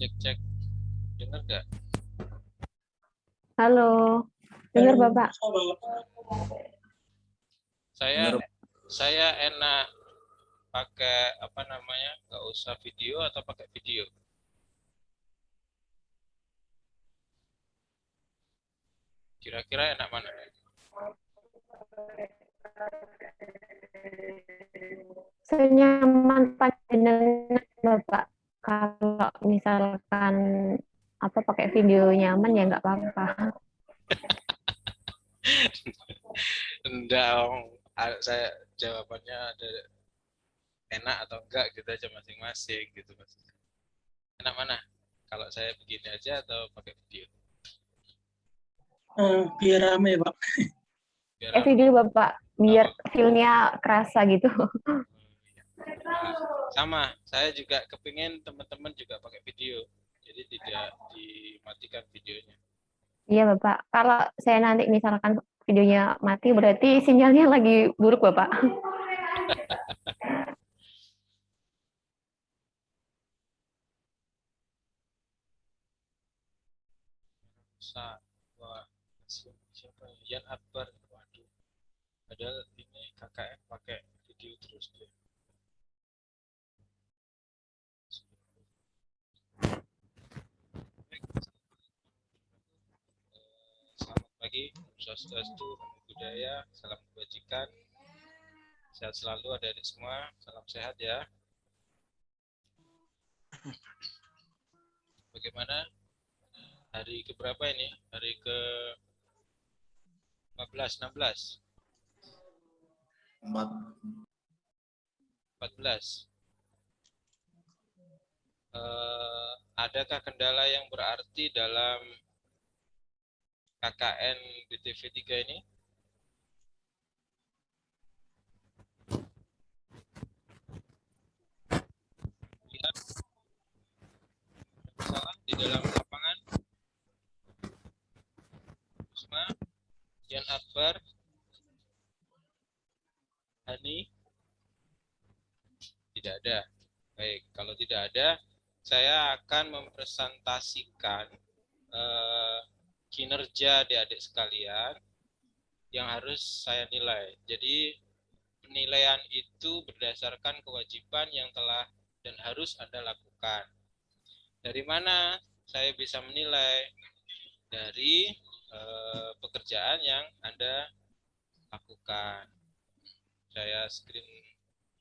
Cek cek, dengar nggak? Halo, dengar Bapak. Saya saya enak pakai apa namanya? Nggak usah video atau pakai video? Kira-kira enak mana? Senyaman panjenengan Bapak. Kalau misalkan apa pakai video nyaman ya nggak apa-apa. Enggak, saya jawabannya ada enak atau enggak gitu aja masing-masing gitu mas. Enak mana? Kalau saya begini aja atau pakai video? Biar rame, Pak. Biar Kayak video Bapak biar oh, feel-nya kerasa gitu. nah, sama. Saya juga kepingin teman-teman juga pakai video. Jadi tidak dimatikan videonya. Iya Bapak. Kalau saya nanti misalkan videonya mati berarti sinyalnya lagi buruk Bapak. Wah, siapa ya? Yan Akbar. Waduh. Padahal ini KKN pakai video terus dia. Selamat pagi, Swastiastu, Namo Buddhaya, salam kebajikan, sehat selalu adik-adik semua, salam sehat ya. Bagaimana hari keberapa ini? Hari ke 15, 16, 14. Adakah kendala yang berarti dalam KKN BTV 3 ini? Lihat masalah di dalam lapangan. Usma, Yan Akbar, Hani, tidak ada. Baik, kalau tidak ada, saya akan mempresentasikan kinerja adik-adik sekalian yang harus saya nilai. Jadi penilaian itu berdasarkan kewajiban yang telah dan harus Anda lakukan. Dari mana saya bisa menilai? Dari pekerjaan yang Anda lakukan. Saya screen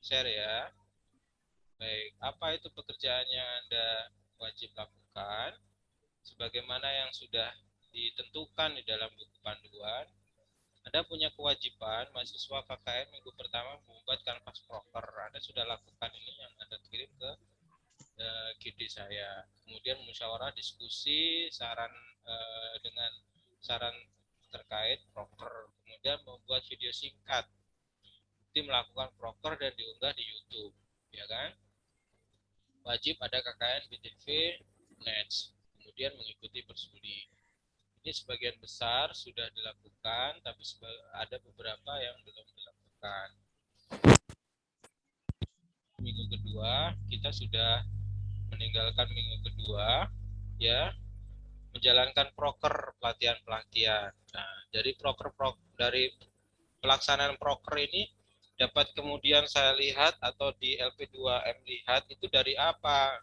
share ya. Baik, apa itu pekerjaan yang Anda wajib lakukan? Sebagaimana yang sudah ditentukan di dalam buku panduan, Anda punya kewajiban mahasiswa KKN minggu pertama membuat kanvas proker. Anda sudah lakukan ini yang Anda kirim ke GD saya. Kemudian musyawarah diskusi saran dengan saran terkait proker. Kemudian membuat video singkat. Bukti melakukan proker dan diunggah di YouTube, ya kan? Wajib ada KKN BTV Nets. Kemudian mengikuti persuli. Ini sebagian besar sudah dilakukan, tapi ada beberapa yang belum dilakukan. Minggu kedua, kita sudah meninggalkan minggu kedua, ya, menjalankan proker pelatihan-pelatihan. Nah, dari dari pelaksanaan proker ini dapat kemudian saya lihat atau di LP2M lihat itu dari apa?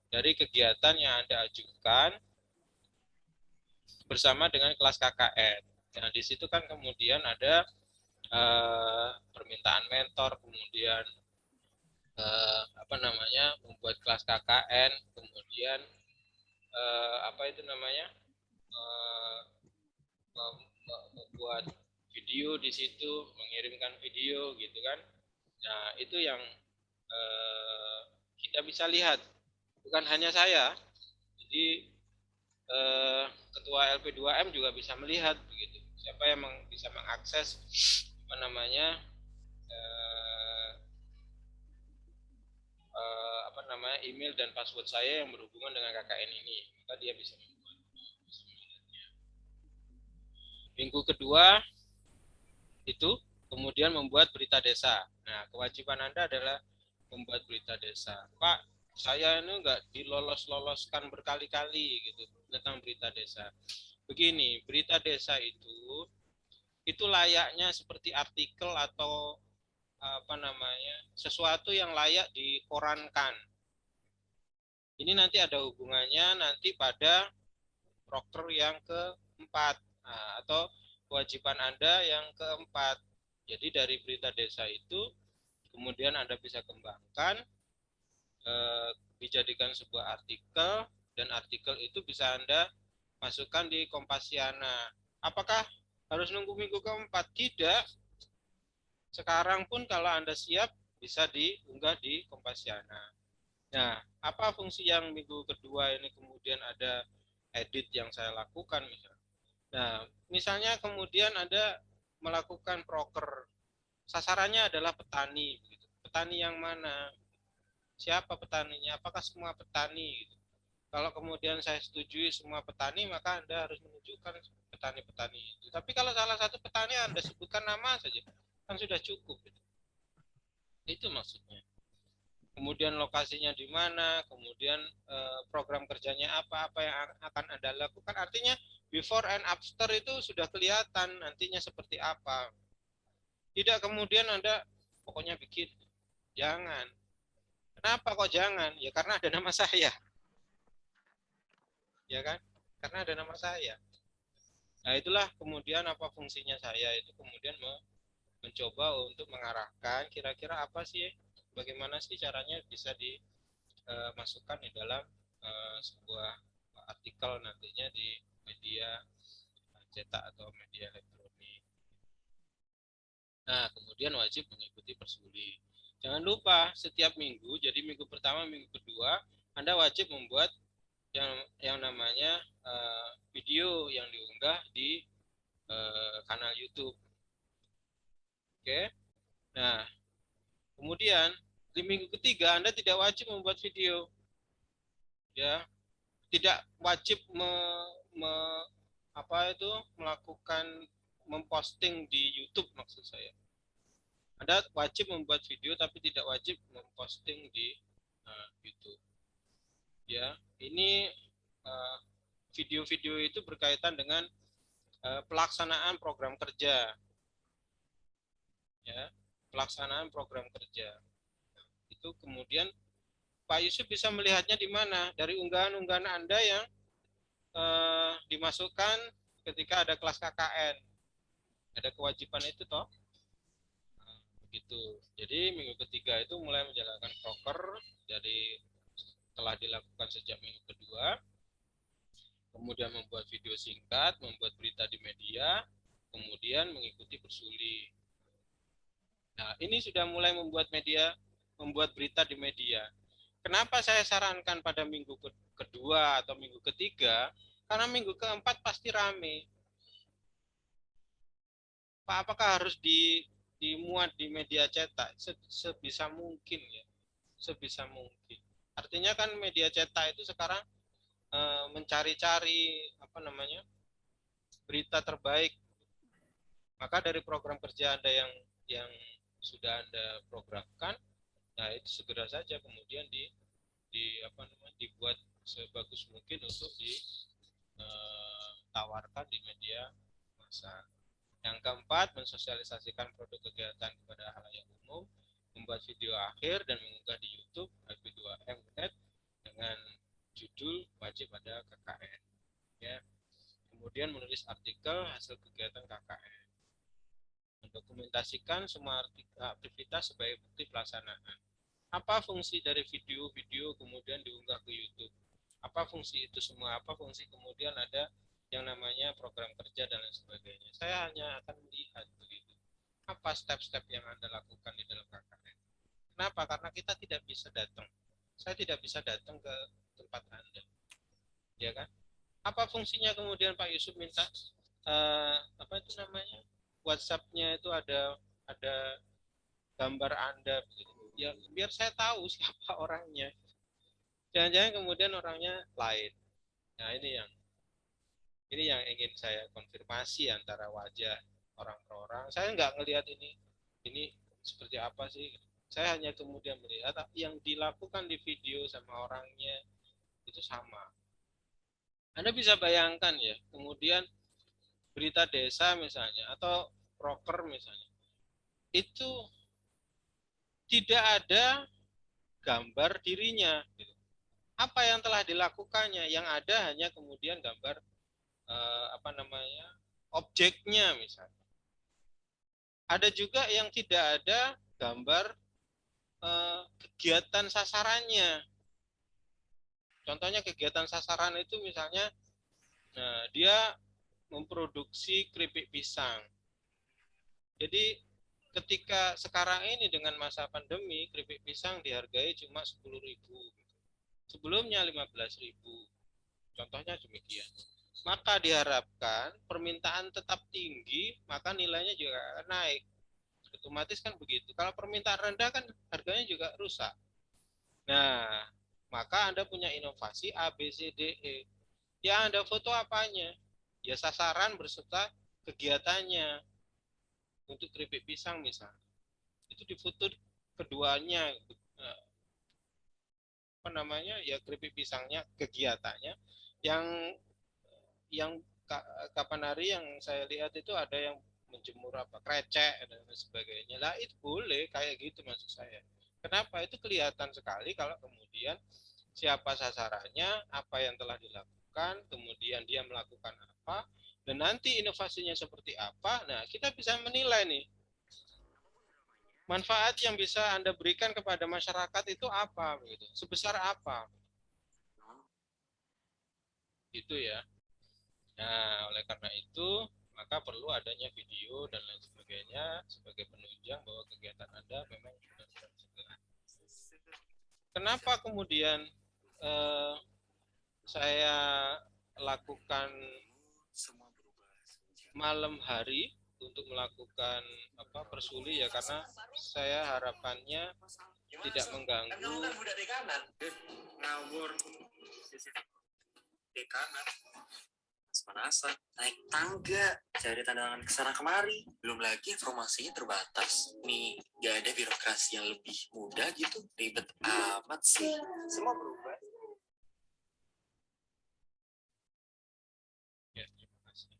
Dari kegiatan yang Anda ajukan bersama dengan kelas KKN. Nah, di situ kan kemudian ada permintaan mentor, kemudian apa namanya membuat kelas KKN, kemudian apa itu namanya membuat video di situ, mengirimkan video gitu kan. Nah, itu yang kita bisa lihat, bukan hanya saya. Jadi ketua LP2M juga bisa melihat begitu. Siapa yang bisa mengakses apa namanya apa namanya email dan password saya yang berhubungan dengan KKN ini, maka dia bisa melihatnya. Minggu kedua itu kemudian membuat berita desa. Nah, kewajiban Anda adalah membuat berita desa. Pak, Saya ini nggak dilolos-loloskan berkali-kali gitu tentang berita desa. Begini, berita desa itu layaknya seperti artikel atau apa namanya sesuatu yang layak dikorankan. Ini nanti ada hubungannya nanti pada proker yang keempat, atau kewajiban Anda yang keempat. Jadi dari berita desa itu kemudian Anda bisa kembangkan, dijadikan sebuah artikel, dan artikel itu bisa Anda masukkan di Kompasiana. Apakah harus nunggu minggu keempat? Tidak. Sekarang pun kalau Anda siap bisa diunggah di Kompasiana. Nah, apa fungsi yang minggu kedua ini kemudian ada edit yang saya lakukan misalnya. Nah, misalnya kemudian Anda melakukan proker, sasarannya adalah petani, petani yang mana? Siapa petaninya? Apakah semua petani? Kalau kemudian saya setujui semua petani, maka Anda harus menunjukkan petani-petani itu. Tapi kalau salah satu petani Anda sebutkan nama saja, kan sudah cukup. Itu maksudnya. Kemudian lokasinya di mana, kemudian program kerjanya apa yang akan Anda lakukan. Artinya before and after itu sudah kelihatan nantinya seperti apa. Tidak kemudian Anda pokoknya bikin. Jangan. Kenapa kok jangan? Ya karena ada nama saya. Ya kan? Karena ada nama saya. Nah, itulah kemudian apa fungsinya saya itu kemudian mencoba untuk mengarahkan kira-kira apa sih, bagaimana sih caranya bisa dimasukkan di dalam sebuah artikel nantinya di media cetak atau media elektronik. Nah, kemudian wajib mengikuti persuli. Jangan lupa setiap minggu, jadi minggu pertama, minggu kedua, Anda wajib membuat yang namanya video yang diunggah di kanal YouTube. Oke. Nah, kemudian di minggu ketiga Anda tidak wajib membuat video. Ya, tidak wajib me, apa itu melakukan memposting di YouTube maksud saya. Anda wajib membuat video tapi tidak wajib memposting di YouTube. Ya, ini video-video itu berkaitan dengan pelaksanaan program kerja. Ya, pelaksanaan program kerja. Itu kemudian Pak Yusuf bisa melihatnya di mana? Dari unggahan-unggahan Anda yang dimasukkan ketika ada kelas KKN. Ada kewajiban itu toh. Begitu. Jadi minggu ketiga itu mulai menjalankan proker dari telah dilakukan sejak minggu kedua, kemudian membuat video singkat, membuat berita di media, kemudian mengikuti persuli. Nah, ini sudah mulai membuat berita di media. Kenapa saya sarankan pada minggu kedua atau minggu ketiga? Karena minggu keempat pasti rame. Pak, apakah harus dimuat di media cetak? Sebisa mungkin ya, sebisa mungkin. Artinya kan media cetak itu sekarang mencari-cari apa namanya berita terbaik. Maka dari program kerja Anda yang sudah Anda programkan, nah itu segera saja kemudian apa namanya dibuat sebagus mungkin untuk ditawarkan di media massa. Yang keempat, mensosialisasikan produk kegiatan kepada halayak umum, membuat video akhir dan mengunggah di YouTube IP2M.net dengan judul wajib ada KKN. Ya. Kemudian menulis artikel hasil kegiatan KKN. Mendokumentasikan semua aktivitas sebagai bukti pelaksanaan. Apa fungsi dari video-video kemudian diunggah ke YouTube? Apa fungsi itu semua? Apa fungsi kemudian ada yang namanya program kerja dan lain sebagainya? Saya hanya akan melihat begitu. Apa step-step yang Anda lakukan di dalam KKN? Kenapa? Karena kita tidak bisa datang. Saya tidak bisa datang ke tempat Anda. Ya kan? Apa fungsinya kemudian Pak Yusuf minta apa itu namanya? WhatsApp-nya itu ada gambar Anda begitu. Ya biar saya tahu siapa orangnya. Jangan-jangan kemudian orangnya lain. Nah, ini yang ingin saya konfirmasi antara wajah orang per orang. Saya nggak ngelihat ini seperti apa sih. Saya hanya kemudian melihat yang dilakukan di video sama orangnya itu sama. Anda bisa bayangkan ya, kemudian berita desa misalnya atau proker misalnya, itu tidak ada gambar dirinya. Gitu. Apa yang telah dilakukannya? Yang ada hanya kemudian gambar apa namanya objeknya misalnya. Ada juga yang tidak ada gambar kegiatan sasarannya. Contohnya kegiatan sasaran itu misalnya, nah, dia memproduksi keripik pisang. Jadi ketika sekarang ini dengan masa pandemi, keripik pisang dihargai cuma 10.000. Sebelumnya 15.000. Contohnya demikian. Maka diharapkan permintaan tetap tinggi, maka nilainya juga naik. Otomatis kan begitu. Kalau permintaan rendah kan harganya juga rusak. Nah, maka Anda punya inovasi A, B, C, D, E. Yang Anda foto apanya? Ya sasaran berserta kegiatannya. Untuk keripik pisang misalnya. Itu difoto keduanya. Apa namanya? Ya keripik pisangnya, kegiatannya. Yang kapan hari yang saya lihat itu ada yang menjemur apa krecek dan sebagainya lah, itu boleh kayak gitu maksud saya. Kenapa? Itu kelihatan sekali kalau kemudian siapa sasarannya, apa yang telah dilakukan, kemudian dia melakukan apa, dan nanti inovasinya seperti apa. Nah, kita bisa menilai nih manfaat yang bisa Anda berikan kepada masyarakat itu apa, gitu, sebesar apa, gitu ya. Nah, oleh karena itu, maka perlu adanya video dan lain sebagainya sebagai penunjang bahwa kegiatan Anda memang benar-benar segera. Kenapa kemudian eh, saya lakukan malam hari untuk melakukan apa persuli ya, karena saya harapannya tidak mengganggu ngawur dekanan pemanasan, naik tangga, cari tandangan kesana kemari. Belum lagi informasinya terbatas. Nih, gak ada birokrasi yang lebih mudah gitu. Ribet amat sih. Semua berubah. ya, terima kasih.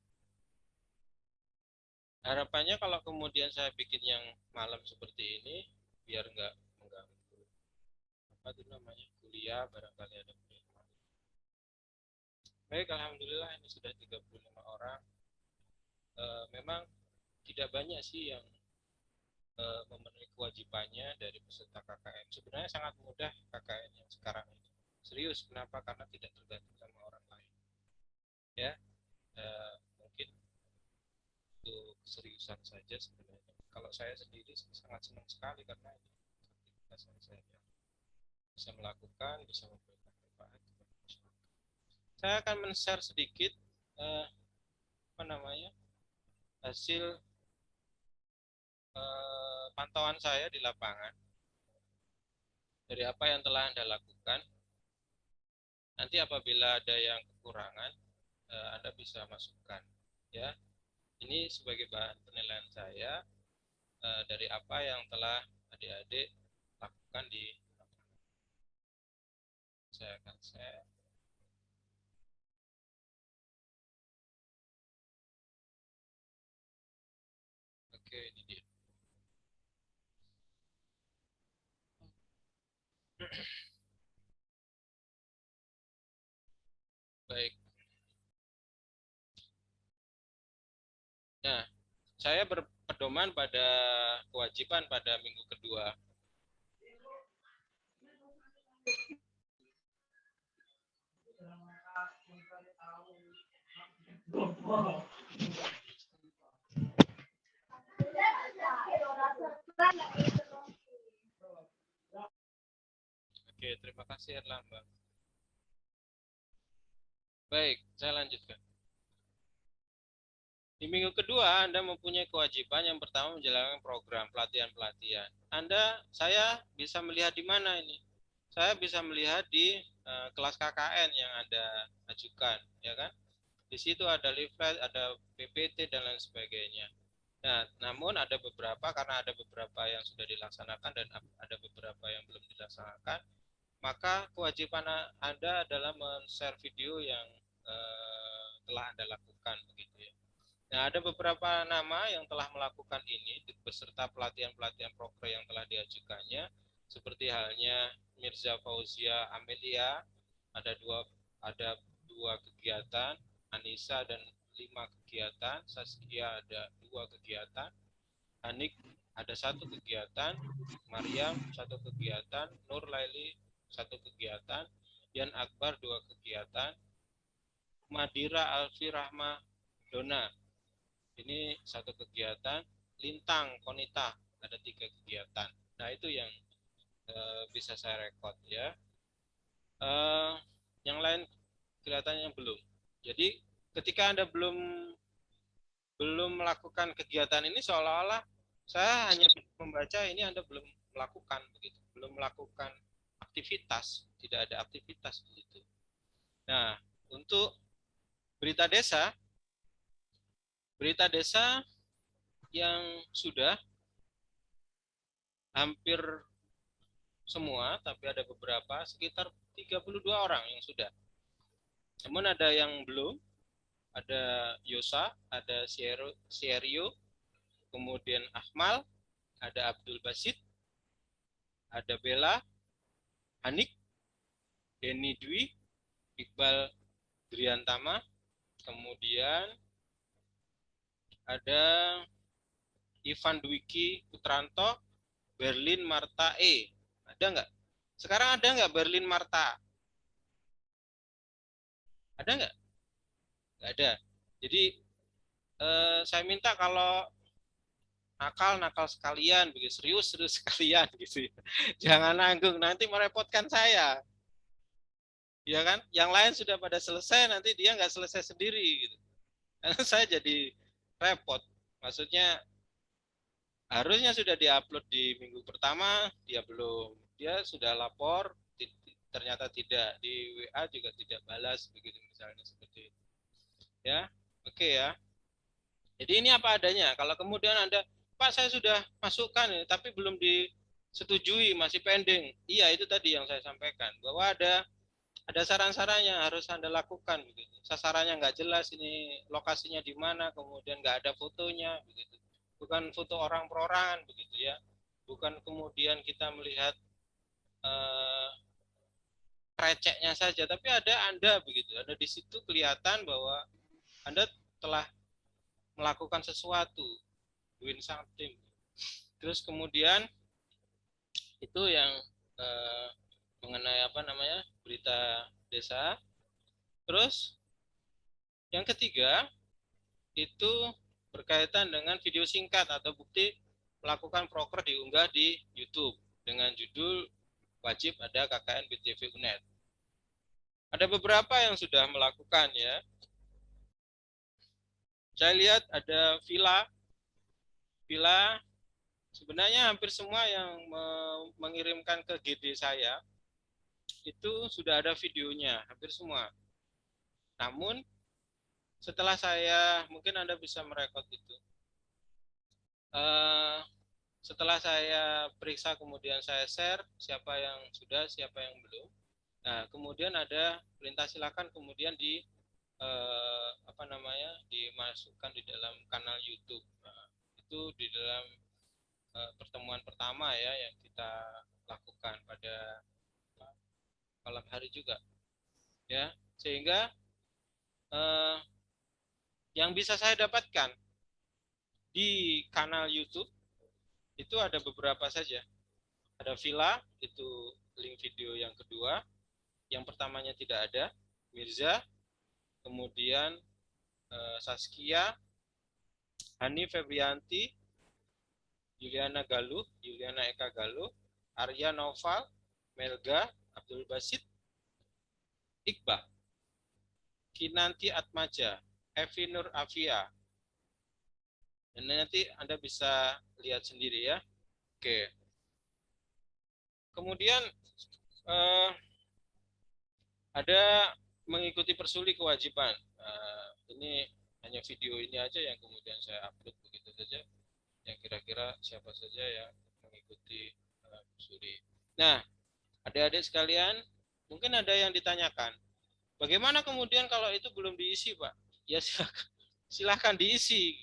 Harapannya kalau kemudian saya bikin yang malam seperti ini biar nggak mengganggu apa itu namanya kuliah, barangkali ada kuliah. Baik, alhamdulillah ini sudah 35 orang. Memang tidak banyak sih yang memenuhi kewajibannya dari peserta KKN. Sebenarnya sangat mudah KKN yang sekarang ini. Serius, kenapa? Karena tidak tergantung sama orang lain. Ya, mungkin itu keseriusan saja sebenarnya. Kalau saya sendiri sangat senang sekali karena ini aktivitas saya bisa melakukan, bisa memberikan manfaat kepada masyarakat. Saya akan men-share sedikit apa namanya hasil pantauan saya di lapangan dari apa yang telah Anda lakukan. Nanti apabila ada yang kekurangan, Anda bisa masukkan. Ya, ini sebagai bahan penilaian saya dari apa yang telah adik-adik lakukan di lapangan. Saya akan share. Oke, ini dia. Baik. Nah, saya berpedoman pada kewajiban pada minggu kedua. Oke, terima kasih Erlambang. Baik, saya lanjutkan. Di minggu kedua, Anda mempunyai kewajiban yang pertama menjalankan program pelatihan-pelatihan. Saya bisa melihat di mana ini? Saya bisa melihat di kelas KKN yang Anda ajukan, ya kan? Di situ ada leaflet, ada PPT dan lain sebagainya. Nah, namun ada beberapa, karena ada beberapa yang sudah dilaksanakan dan ada beberapa yang belum dilaksanakan, maka kewajiban Anda adalah men-share video yang telah Anda lakukan begitu ya. Nah, ada beberapa nama yang telah melakukan ini beserta pelatihan-pelatihan proker yang telah diajukannya, seperti halnya Mirza Fauzia Amelia, ada dua kegiatan, Anissa dan 5 kegiatan, Saskia ada 2 kegiatan, Hanik ada 1 kegiatan, Mariam 1 kegiatan, Nur Laili 1 kegiatan, Yan Akbar 2 kegiatan, Madira Alfi Rahma Dona ini 1 kegiatan, Lintang Konita ada 3 kegiatan. Nah, itu yang bisa saya rekod ya. Yang lain kelihatannya belum. Jadi ketika Anda belum melakukan kegiatan ini, seolah-olah saya hanya membaca ini Anda belum melakukan begitu, belum melakukan aktivitas, tidak ada aktivitas begitu. Nah, untuk berita desa yang sudah hampir semua, tapi ada beberapa, sekitar 32 orang yang sudah. Namun ada yang belum, ada Yosa, ada Sierio, kemudian Akmal, ada Abdul Basit, ada Bella, Hanik, Denny Dwi, Iqbal Driantama, kemudian ada Ivan Dwiki Putranto, Berlin Marta E. Ada nggak? Sekarang ada nggak Berlin Marta? Ada nggak? Nggak ada. Jadi saya minta kalau nakal sekalian, begitu serius sekalian gitu. Jangan nanggung, nanti merepotkan saya. Ya kan? Yang lain sudah pada selesai, nanti dia nggak selesai sendiri gitu. Karena saya jadi repot. Maksudnya harusnya sudah diupload di minggu pertama, dia belum. Dia sudah lapor, ternyata tidak, di WA juga tidak balas begitu misalnya seperti itu. Ya. Oke ya. Jadi ini apa adanya. Kalau kemudian Anda, Pak saya sudah masukkan ini, tapi belum disetujui, masih pending. Iya, itu tadi yang saya sampaikan, bahwa ada saran-saran yang harus Anda lakukan begitu. Sasarannya nggak jelas, ini lokasinya di mana, kemudian nggak ada fotonya begitu. Bukan foto orang perorangan begitu ya. Bukan kemudian kita melihat receknya saja, tapi ada Anda begitu. Ada di situ kelihatan bahwa Anda telah melakukan sesuatu, doing something. Terus kemudian itu yang mengenai apa namanya berita desa. Terus yang ketiga itu berkaitan dengan video singkat atau bukti melakukan proker diunggah di YouTube dengan judul wajib ada KKN BTV UNED. Ada beberapa yang sudah melakukan ya. Saya lihat ada Villa sebenarnya hampir semua yang mengirimkan ke GD saya itu sudah ada videonya, hampir semua. Namun setelah saya, mungkin Anda bisa merekod itu. Setelah saya periksa, kemudian saya share siapa yang sudah, siapa yang belum. Nah, kemudian ada perintah silakan kemudian dimasukkan di dalam kanal YouTube. Nah, itu di dalam pertemuan pertama ya yang kita lakukan pada malam hari juga. Ya, sehingga yang bisa saya dapatkan di kanal YouTube itu ada beberapa saja. Ada Villa, itu link video yang kedua. Yang pertamanya tidak ada, Mirza, kemudian Saskia, Hani Febrianti, Juliana Eka Galuh, Arya Noval, Melga, Abdul Basit, Iqbal, Kinanti Atmaja, Evi Nur Afia. Dan nanti Anda bisa lihat sendiri ya. Oke. Kemudian ada mengikuti persuli kewajiban. Ini hanya video ini aja yang kemudian saya upload begitu saja. yang kira-kira siapa saja yang mengikuti studi. Nah, adik-adik sekalian, mungkin ada yang ditanyakan, bagaimana kemudian kalau itu belum diisi, Pak? Ya silahkan diisi.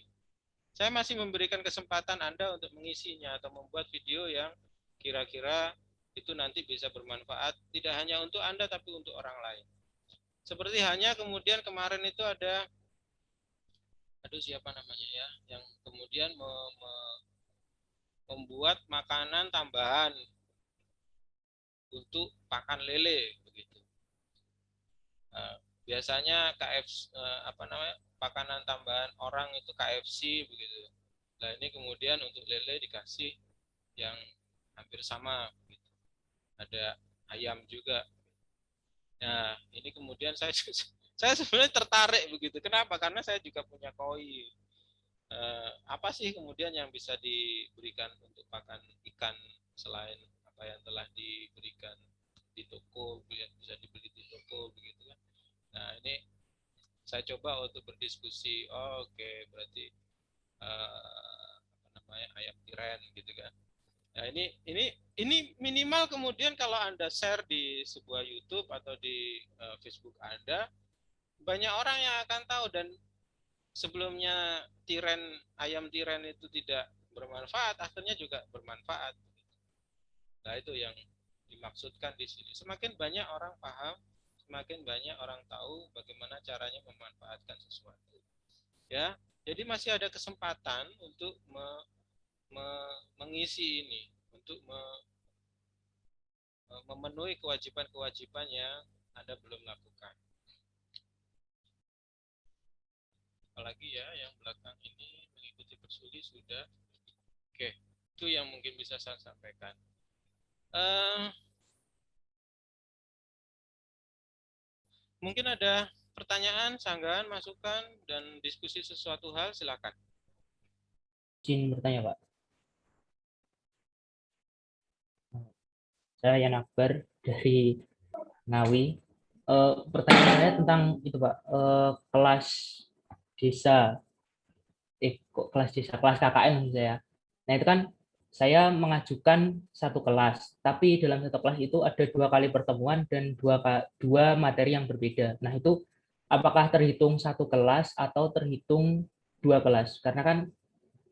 Saya masih memberikan kesempatan Anda untuk mengisinya atau membuat video yang kira-kira itu nanti bisa bermanfaat tidak hanya untuk Anda tapi untuk orang lain. Seperti hanya kemudian kemarin itu ada, aduh siapa namanya ya, yang kemudian membuat makanan tambahan untuk pakan lele begitu. Biasanya apa namanya, makanan tambahan orang itu KFC begitu. Nah ini kemudian untuk lele dikasih yang hampir sama gitu. Ada ayam juga. Nah ini kemudian saya saya sebenarnya tertarik begitu. Kenapa? Karena saya juga punya koi. Apa sih kemudian yang bisa diberikan untuk pakan ikan selain apa yang telah diberikan di toko, bisa dibeli di toko begitu kan. Nah ini saya coba untuk berdiskusi. Oh, oke, berarti apa namanya, ayam tiren gitu kan. Nah ini minimal kemudian kalau Anda share di sebuah YouTube atau di Facebook Anda, banyak orang yang akan tahu. Dan sebelumnya ayam tiren itu tidak bermanfaat, akhirnya juga bermanfaat. Nah itu yang dimaksudkan di sini. Semakin banyak orang paham, semakin banyak orang tahu bagaimana caranya memanfaatkan sesuatu. Ya, jadi masih ada kesempatan untuk mengisi ini, untuk memenuhi kewajiban-kewajiban yang Anda belum lakukan. Apalagi ya yang belakang ini mengikuti persuli sudah. Oke, itu yang mungkin bisa saya sampaikan. Mungkin ada pertanyaan, sanggahan, masukan, dan diskusi sesuatu hal, silakan. Izin bertanya, Pak. Saya Yan Akbar dari Ngawi. Pertanyaannya tentang itu, Pak. Kelas desa, kelas KKN maksud saya. Nah itu kan saya mengajukan satu kelas, tapi dalam satu kelas itu ada 2 kali pertemuan dan dua materi yang berbeda. Nah itu apakah terhitung satu kelas atau terhitung 2 kelas? Karena kan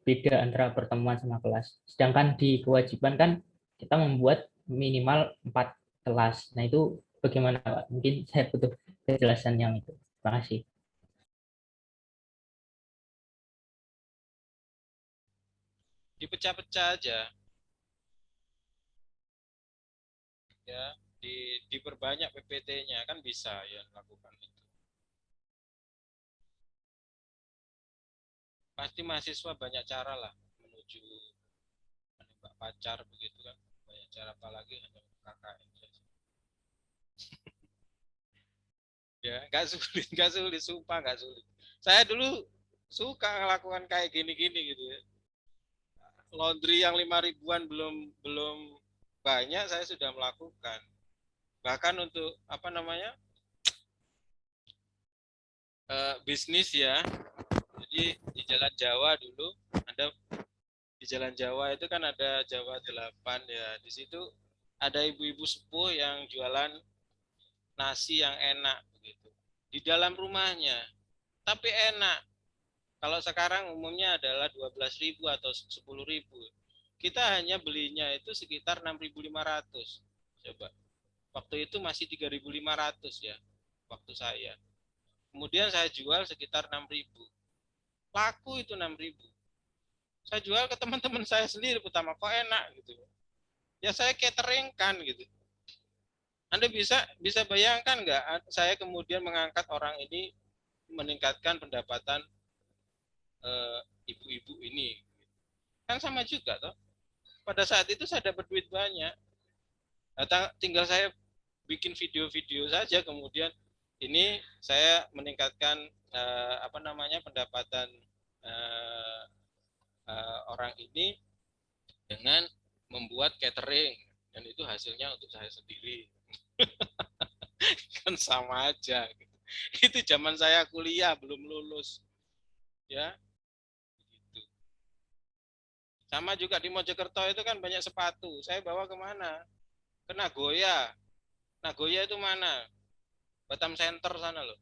beda antara pertemuan sama kelas. Sedangkan di kewajiban kan kita membuat minimal 4 kelas. Nah itu bagaimana, Pak? Mungkin saya butuh kejelasan yang itu. Terima kasih. Dipecah-pecah aja, ya, diperbanyak PPT-nya kan bisa ya lakukan itu. Pasti mahasiswa banyak cara lah menuju menembak pacar begitu kan, banyak cara, apalagi hanya KKN saja. Ya nggak sulit, nggak sulit, sumpah nggak sulit. Saya dulu suka melakukan kayak gini-gini gitu ya. Laundry yang 5 ribuan belum belum banyak saya sudah melakukan. Bahkan untuk apa namanya, bisnis ya. Jadi di Jalan Jawa dulu ada, di Jalan Jawa itu kan ada Jawa 8 ya. Di situ ada ibu-ibu sepuh yang jualan nasi yang enak begitu. Di dalam rumahnya. Tapi enak. Kalau sekarang umumnya adalah 12.000 atau 10.000. Kita hanya belinya itu sekitar 6.500. Coba. Waktu itu masih 3.500 ya. Waktu saya. Kemudian saya jual sekitar 6.000. Laku itu 6.000. Saya jual ke teman-teman saya sendiri pertama, kok enak gitu. Ya saya catering kan gitu. Anda bisa bayangkan nggak, saya kemudian mengangkat orang ini, meningkatkan pendapatan ibu-ibu ini. Kan sama juga toh. Pada saat itu saya dapat duit banyak. Tinggal saya bikin video-video saja, kemudian ini saya meningkatkan apa namanya, pendapatan orang ini dengan membuat catering, dan itu hasilnya untuk saya sendiri. Kan sama aja gitu. Itu zaman saya kuliah belum lulus ya gitu. Sama juga di Mojokerto itu kan banyak sepatu. Saya bawa kemana? Ke Nagoya. Nagoya itu mana? Batam Center sana loh.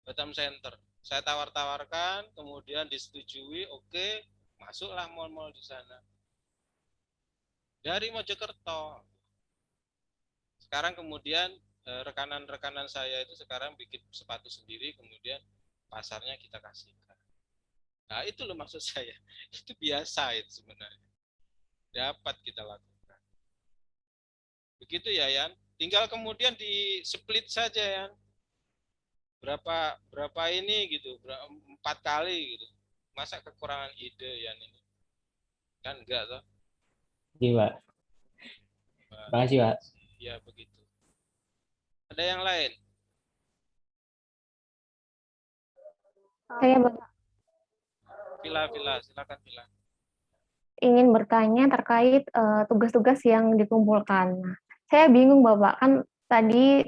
Batam Center. Saya tawar-tawarkan, kemudian disetujui, oke, masuklah mall-mall di sana. Dari Mojokerto. Sekarang kemudian rekanan-rekanan saya itu sekarang bikin sepatu sendiri, kemudian pasarnya kita kasihkan. Nah itu loh maksud saya. Itu biasa itu sebenarnya. Dapat kita lakukan. Begitu ya Yan. Tinggal kemudian di split saja Yan. Berapa ini gitu, 4 kali gitu. Masa kekurangan ide Yan ini? Kan enggak toh? Iya, Pak. Terima kasih, Pak. Ya begitu. Ada yang lain? Saya Vila, silakan Vila. ingin bertanya terkait tugas-tugas yang dikumpulkan. Nah, saya bingung Bapak, kan tadi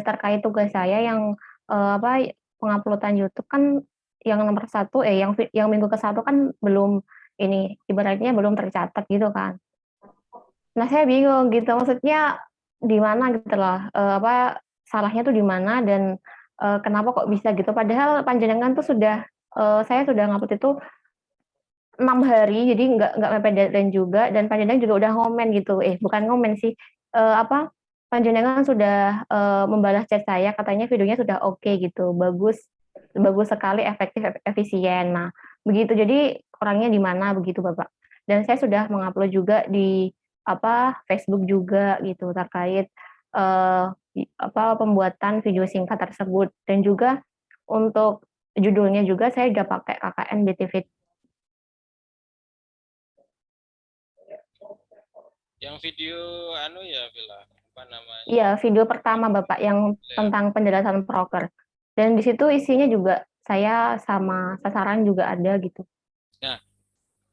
terkait tugas saya yang penguploadan YouTube kan yang nomor 1 yang minggu ke 1 kan belum ini ibaratnya belum tercatat gitu kan. Nah, saya bingung gitu maksudnya di mana gitu loh. Salahnya tuh di mana dan kenapa kok bisa gitu padahal panjenengan tuh sudah saya sudah ngupload itu 6 hari, jadi nggak mepet deadline juga, dan panjenengan juga udah ngomen gitu, bukan ngomen sih, panjenengan sudah membalas chat saya, katanya videonya sudah oke gitu, bagus bagus sekali, efektif, efisien. Nah, begitu. Jadi kurangnya di mana begitu, Bapak. Dan saya sudah mengupload juga di Facebook juga gitu terkait pembuatan video singkat tersebut dan juga untuk judulnya juga saya udah pakai KKN BTV. Yang video anu ya Vila, apa namanya? Iya, video pertama Bapak yang tentang penjelasan proker. Dan di situ isinya juga saya sama sasaran juga ada gitu. Nah,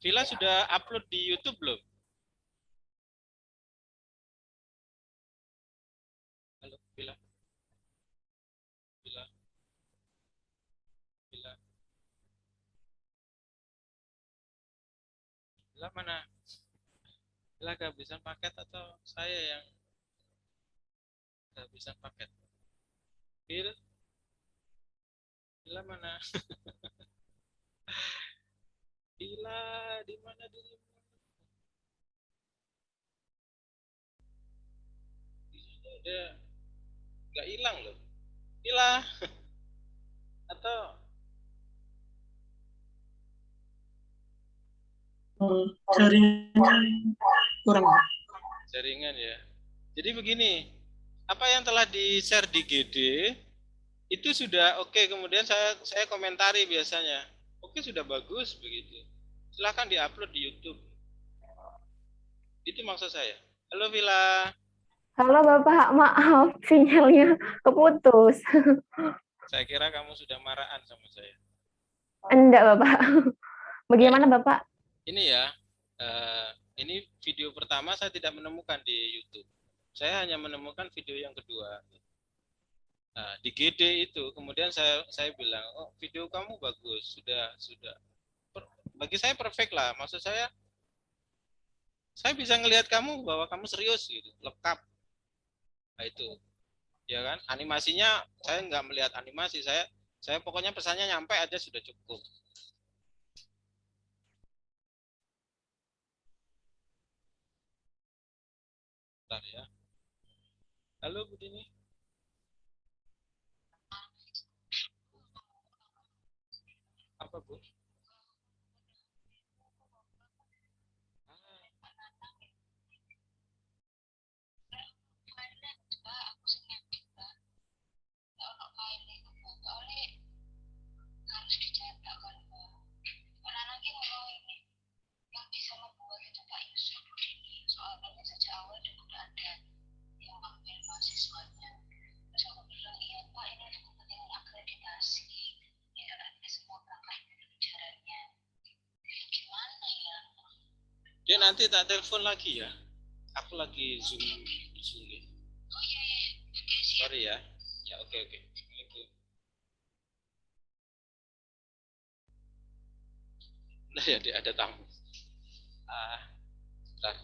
Vila sudah upload di YouTube belum? Halo, Vila. Vila. Vila. Vila mana? Vila kehabisan paket atau saya yang kehabisan paket? Vila mana? Vila di mana dirimu? Di sini udah nggak hilang loh. Vila atau jaringan kurang. jaringan ya. Jadi begini, apa yang telah di-share di GD itu sudah oke, kemudian saya komentari biasanya. Oke, sudah bagus begitu. Silahkan diupload di YouTube. Itu maksud saya. Halo Vila. Halo Bapak, maaf sinyalnya keputus. Saya kira kamu sudah marahan sama saya. Enggak Bapak. Bagaimana Bapak? Ini ya, ini video pertama saya tidak menemukan di YouTube. Saya hanya menemukan video yang kedua. Nah, di GD itu kemudian saya bilang, oh video kamu bagus, sudah. Bagi saya perfect lah. Maksud saya bisa ngelihat kamu bahwa kamu serius gitu, lengkap. Nah itu, ya kan? Animasinya saya nggak melihat animasi, saya pokoknya pesannya nyampe aja sudah cukup. Bentar ya. Halo Bu Dini. Apa Bu? Dia nanti tak telepon lagi ya. Aku lagi zoom. Sorry ya. Ya oke. Nah ya ada tamu. Ah, bentar.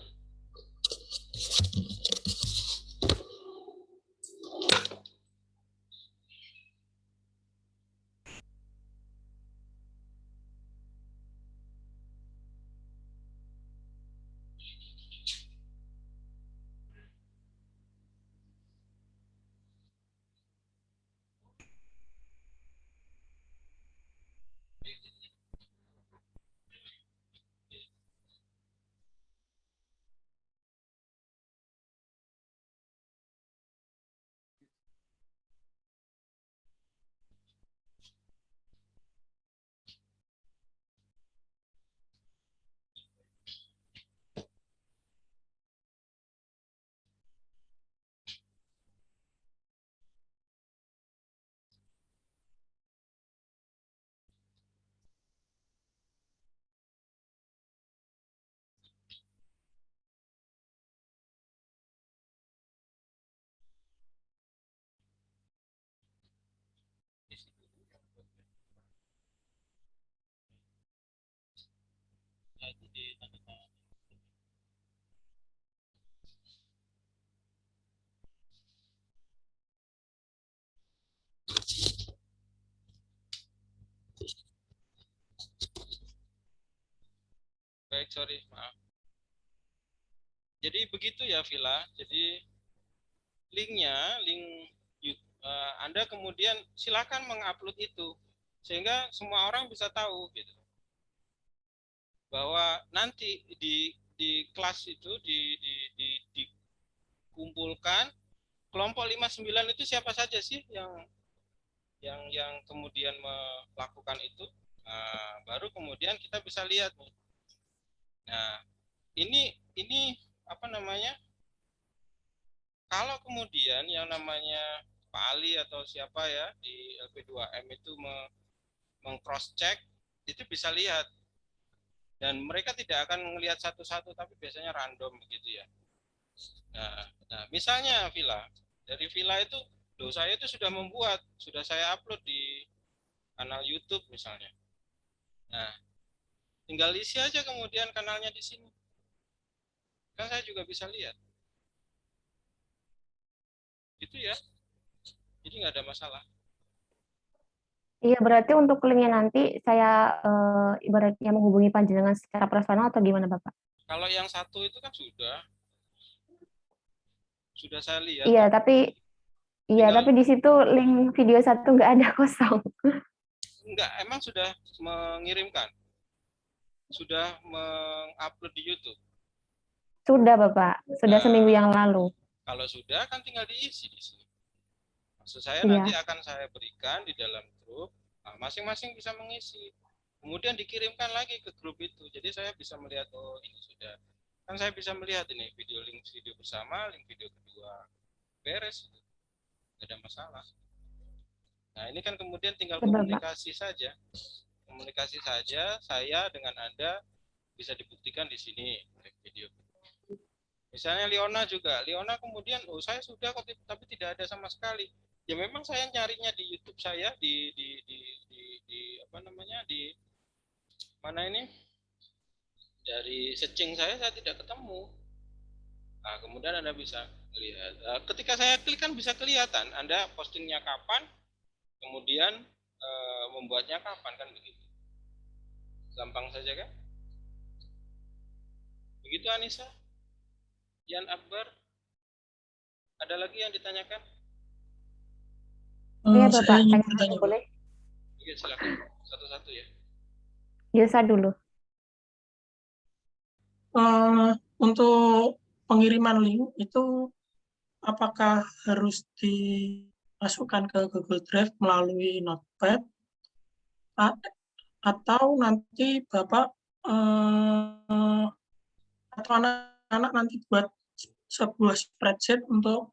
Nah, itu di tanda tangan. Baik, sorry, maaf. Jadi begitu ya, Villa. Jadi linknya, Anda kemudian silakan mengupload itu sehingga semua orang bisa tahu gitu bahwa nanti di kelas itu dikumpulkan kelompok 59 itu siapa saja sih yang kemudian melakukan itu. Nah, baru kemudian kita bisa lihat nih. Nah, ini apa namanya? Kalau kemudian yang namanya Pak Ali atau siapa ya di LP2M itu meng-cross check, itu bisa lihat. Dan mereka tidak akan melihat satu-satu, tapi biasanya random begitu ya. Nah, misalnya Villa, dari Villa itu, saya itu sudah saya upload di kanal YouTube misalnya. Nah, tinggal isi aja kemudian kanalnya di sini. Kan saya juga bisa lihat. Gitu ya. Jadi nggak ada masalah. Iya, berarti untuk linknya nanti saya ibaratnya menghubungi panjenengan secara personal atau gimana, Bapak? Kalau yang satu itu kan sudah saya lihat. Iya, tapi Tinggal di situ link video satu nggak ada, kosong. enggak, emang sudah mengirimkan, sudah mengupload di YouTube. Sudah, Bapak. Sudah Nah, seminggu yang lalu. kalau sudah kan tinggal diisi di sini. Maksud saya Iya. nanti akan saya berikan di dalam grup, masing-masing bisa mengisi. Kemudian dikirimkan lagi ke grup itu. Jadi saya bisa melihat, oh ini sudah. Kan saya bisa melihat ini link video bersama, link video kedua. Beres. Tidak ada masalah. Nah, ini kan kemudian tinggal Ya, Bapak. komunikasi saja. Komunikasi saja, saya dengan Anda bisa dibuktikan di sini video. Misalnya Leona juga. Leona kemudian, oh saya sudah kok, tapi tidak ada sama sekali. Ya memang saya nyarinya di YouTube saya di apa namanya di mana ini dari searching saya tidak ketemu. Nah, kemudian Anda bisa lihat. Ketika saya klik kan bisa kelihatan Anda postingnya kapan, kemudian membuatnya kapan, kan begitu. Gampang saja kan? Begitu Anissa, Yan Akbar. Ada lagi yang ditanyakan? Iya, Saya Bapak. ingin Tanya bertanya, Pak. boleh? Iya, silakan. Satu-satu ya. Yosa dulu. Untuk pengiriman link itu apakah harus dimasukkan ke Google Drive melalui Notepad atau nanti Bapak atau anak-anak nanti buat sebuah spreadsheet untuk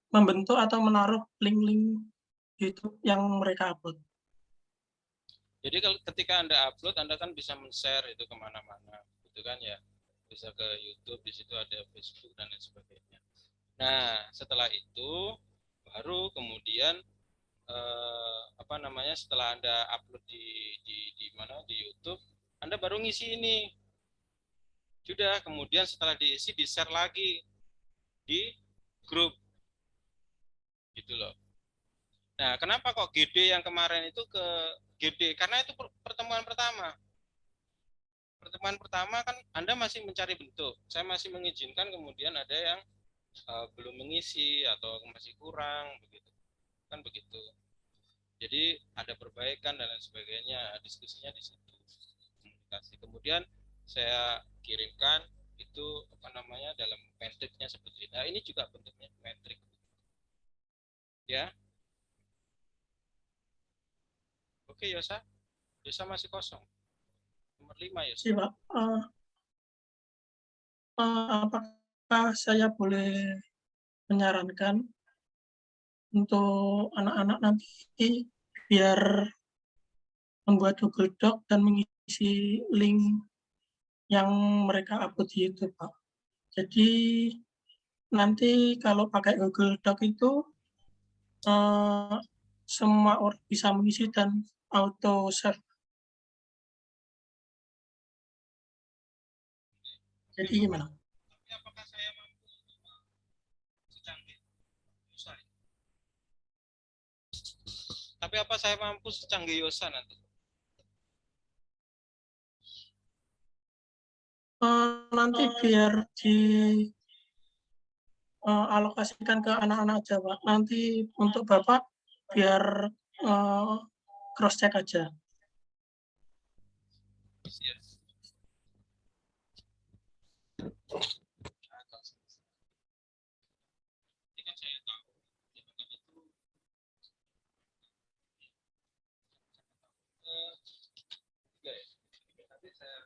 membentuk atau menaruh link-link YouTube yang mereka upload. Jadi ketika Anda upload, Anda kan bisa men-share itu kemana-mana, gitu kan ya. Bisa ke YouTube, di situ ada Facebook dan lain sebagainya. Nah, setelah itu baru kemudian apa namanya, setelah Anda upload di mana di YouTube, Anda baru ngisi ini. Sudah, kemudian setelah diisi di-share lagi di grup. Gitu loh. Nah, kenapa kok GD yang kemarin itu ke GD? Karena itu pertemuan pertama. Pertemuan pertama kan Anda masih mencari bentuk. Saya masih mengizinkan, kemudian ada yang belum mengisi atau masih kurang begitu. Kan begitu. Jadi ada perbaikan dan lain sebagainya, diskusinya di situ. Komunikasi. Kemudian saya kirimkan itu apa namanya dalam metriknya seperti ini. Nah, ini juga bentuknya metrik. Ya. Oke, Yosa. Yosa masih kosong. Nomor 5, Yosa. Iya, Pak. Apakah saya boleh menyarankan untuk anak-anak nanti biar membuat Google Doc dan mengisi link yang mereka upload di YouTube, Pak. Jadi nanti kalau pakai Google Doc itu semua orang bisa mengisi dan auto save. Jadi gimana? Tapi apakah saya mampu secanggih Yosa? Tapi apa saya mampu secanggih Yosa nanti? Nanti biar di alokasikan ke anak-anak aja, Pak. Nanti untuk Bapak biar cross check aja. Iya. Ini kan saya tahu. Tiga ya. Nanti saya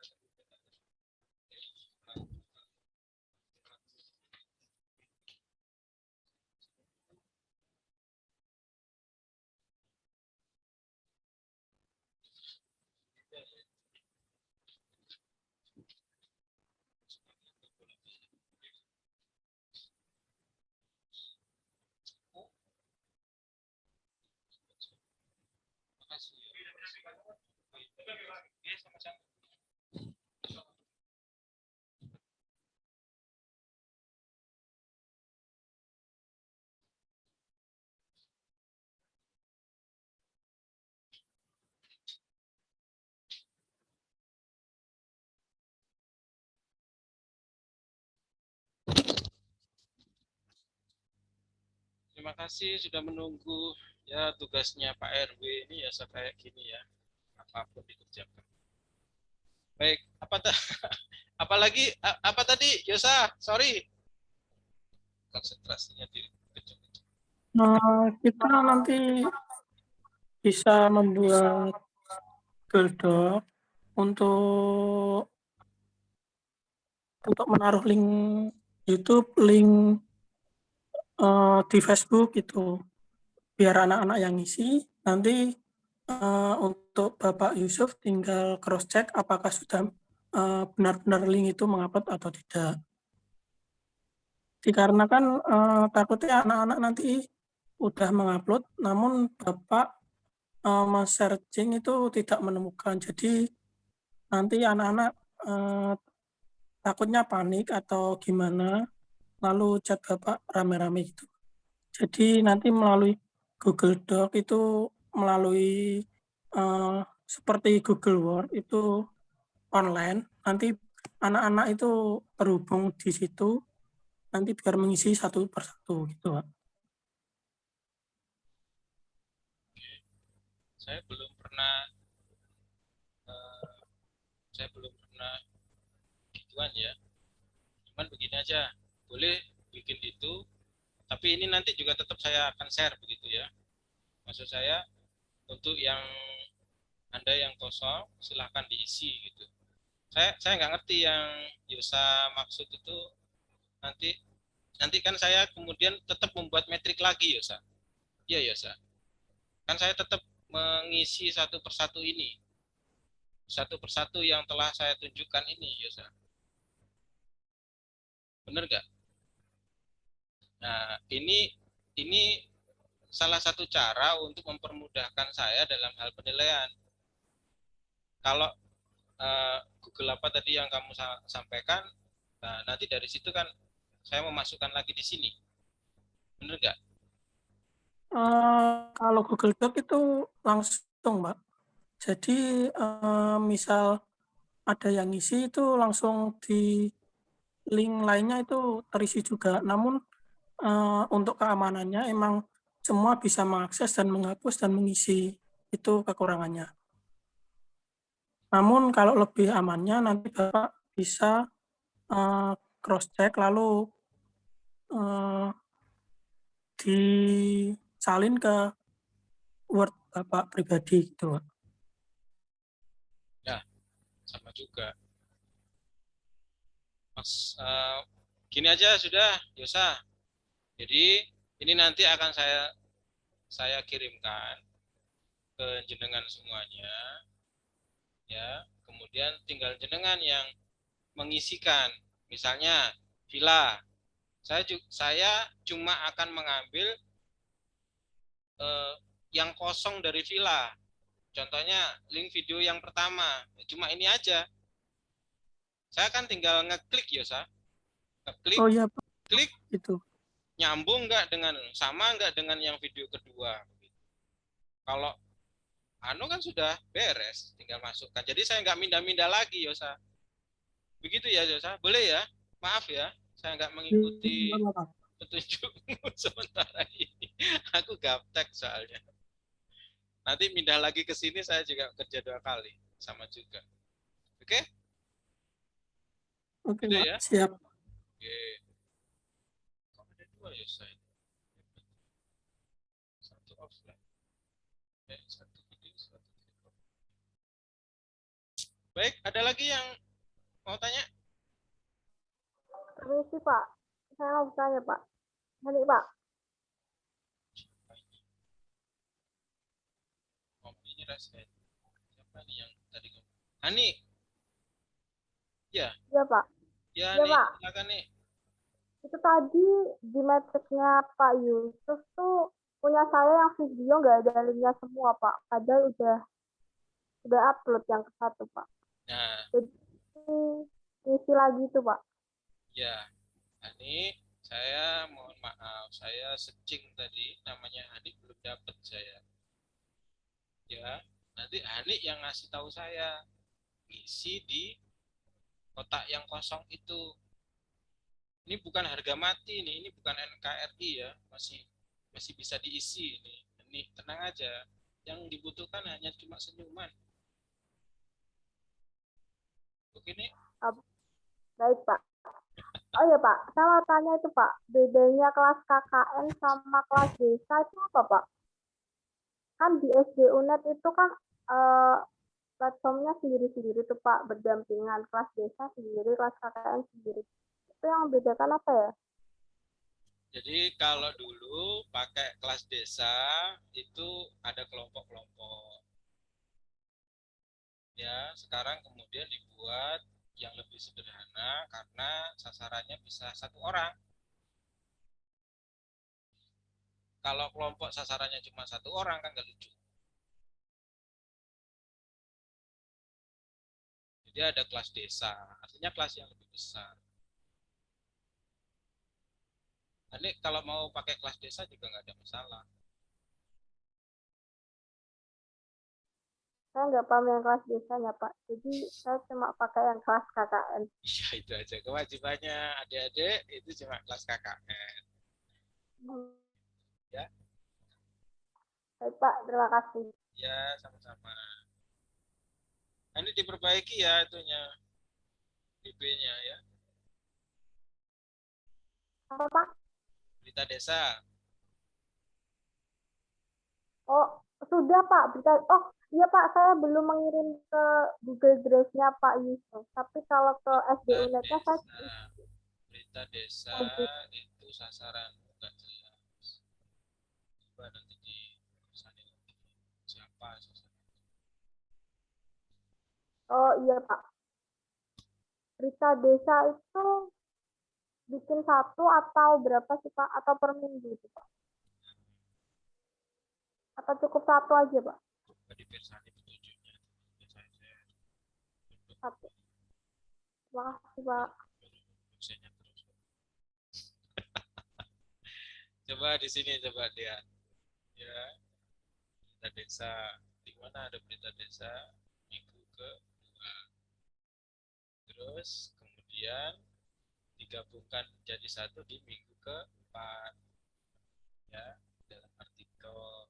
makasih. Iya, sama-sama. Terima kasih sudah menunggu. Ya, tugasnya Pak RW ini ya kayak gini ya. Apapun dikerjakan. Baik, apalagi apa tadi Yosa? Sorry. Konsentrasinya di Kita nanti bisa membuat Google Doc untuk menaruh link YouTube, link di Facebook itu, biar anak-anak yang ngisi. Nanti untuk Bapak Yusuf tinggal cross check apakah sudah benar-benar link itu mengupload atau tidak. Dikarenakan takutnya anak-anak nanti udah mengupload, namun Bapak searching itu tidak menemukan. Jadi nanti anak-anak takutnya panik atau gimana, lalu chat Bapak rame-rame gitu. Jadi nanti melalui Google Doc itu melalui seperti Google Word itu online. Nanti anak-anak itu terhubung di situ, nanti biar mengisi satu persatu gitu, Pak. saya belum pernah saya belum pernah gituan ya. Cuman begini aja, boleh bikin itu, tapi ini nanti juga tetap saya akan share begitu ya. Maksud saya untuk yang Anda yang kosong silahkan diisi gitu. Saya nggak ngerti yang Yosa maksud itu nanti nanti kan saya kemudian tetap membuat metrik lagi Yosa. Iya Yosa. Kan saya tetap mengisi satu persatu ini. Satu persatu yang telah saya tunjukkan ini Yosa. Benar nggak? Nah, ini salah satu cara untuk mempermudahkan saya dalam hal penilaian. kalau Google apa tadi yang kamu sampaikan, nah, nanti dari situ kan saya memasukkan lagi di sini, bener nggak? Kalau Google Doc itu langsung, Mbak. Jadi misal ada yang ngisi itu langsung di link lainnya itu terisi juga. Namun untuk keamanannya emang semua bisa mengakses dan menghapus dan mengisi. Itu kekurangannya. Namun kalau lebih amannya nanti Bapak bisa cross check lalu disalin ke Word Bapak pribadi gitu, Pak. Ya, sama juga. Mas, gini aja sudah, Yosa. Jadi ini nanti akan saya kirimkan ke jenengan semuanya, ya. Kemudian tinggal jenengan yang mengisikan, misalnya villa. Saya cuma akan mengambil yang kosong dari villa. Contohnya link video yang pertama, cuma ini aja. Saya kan tinggal ngeklik ya, ngeklik, Oh iya, Pak. klik, Itu. nyambung nggak dengan, sama nggak dengan yang video kedua. Kalau anu kan sudah beres, tinggal masukkan. Jadi saya nggak mindah-mindah lagi, Yosa. Begitu ya, Yosa? Boleh ya? Maaf ya, saya nggak mengikuti petunjukmu sementara ini. Aku gaptek soalnya. Nanti pindah lagi ke sini saya juga kerja 2 kali, sama juga. Oke? Oke, Gitu Pak. ya? Siap. Oke. Kok ada 2 ya, saya? Satu offline. Satu video, satu video. Baik, ada lagi yang mau tanya? Permisi Pak, saya mau tanya Pak. Nanti Pak, Kopinya rasain. Siapa nih yang tadi ngomong? Hani. Ya, iya Pak. ya Iya nih, Pak, silakan nih. itu tadi di matrixnya Pak Yusuf tuh punya saya yang video nggak ada linknya semua Pak. Padahal udah upload yang ke satu Pak. Nah, Jadi isi lagi tuh Pak. ya, Hani, saya mohon maaf, saya searching tadi, namanya Hani belum dapat saya. Ya, nanti Hani yang ngasih tahu saya, isi di kotak yang kosong itu. Ini bukan harga mati nih, ini bukan NKRI ya, masih bisa diisi ini. Ini tenang aja. Yang dibutuhkan hanya cuma senyuman. Begini, Baik Pak. Oh iya Pak, saya mau tanya itu Pak, bedanya kelas KKN sama kelas desa itu apa Pak? Kan di SD UNED itu kan platformnya sendiri-sendiri tuh Pak, berdampingan. Kelas desa sendiri, kelas KKN sendiri. Itu yang membedakan apa ya? jadi kalau dulu pakai kelas desa itu ada kelompok-kelompok. Ya, sekarang kemudian dibuat yang lebih sederhana karena sasarannya bisa 1 orang. Kalau kelompok sasarannya cuma 1 orang kan nggak lucu. Jadi ada kelas desa, artinya kelas yang lebih besar. Nanti kalau mau pakai kelas desa juga nggak ada masalah. Saya nggak paham yang kelas desanya Pak. Jadi saya cuma pakai yang kelas KKN. Iya itu aja kewajibannya adik-adik itu cuma kelas KKN. Ya, Baik Pak, terima kasih. ya sama-sama. Nanti diperbaiki ya itunya, DP-nya ya. Apa Pak? Berita desa. Oh, sudah Pak. Oh, iya Pak, saya belum mengirim ke Google Drive-nya Pak Yusuf. Tapi kalau ke SD Berita UNED-nya saya desa. Berita desa lanjut. itu sasaran nggak jelas. Coba nanti di sana siapa sasaran. Oh iya Pak. Berita desa itu bikin satu atau berapa sih Pak? Atau per minggu itu Pak? Atau cukup satu aja Pak? Coba di Persani petunjuknya. Saya Tapi, makasih Pak. Dosennya terus. Coba di sini coba lihat ya, berita desa, di mana ada berita desa minggu ke 2, terus kemudian digabungkan jadi satu di minggu ke-4 ya, dalam artikel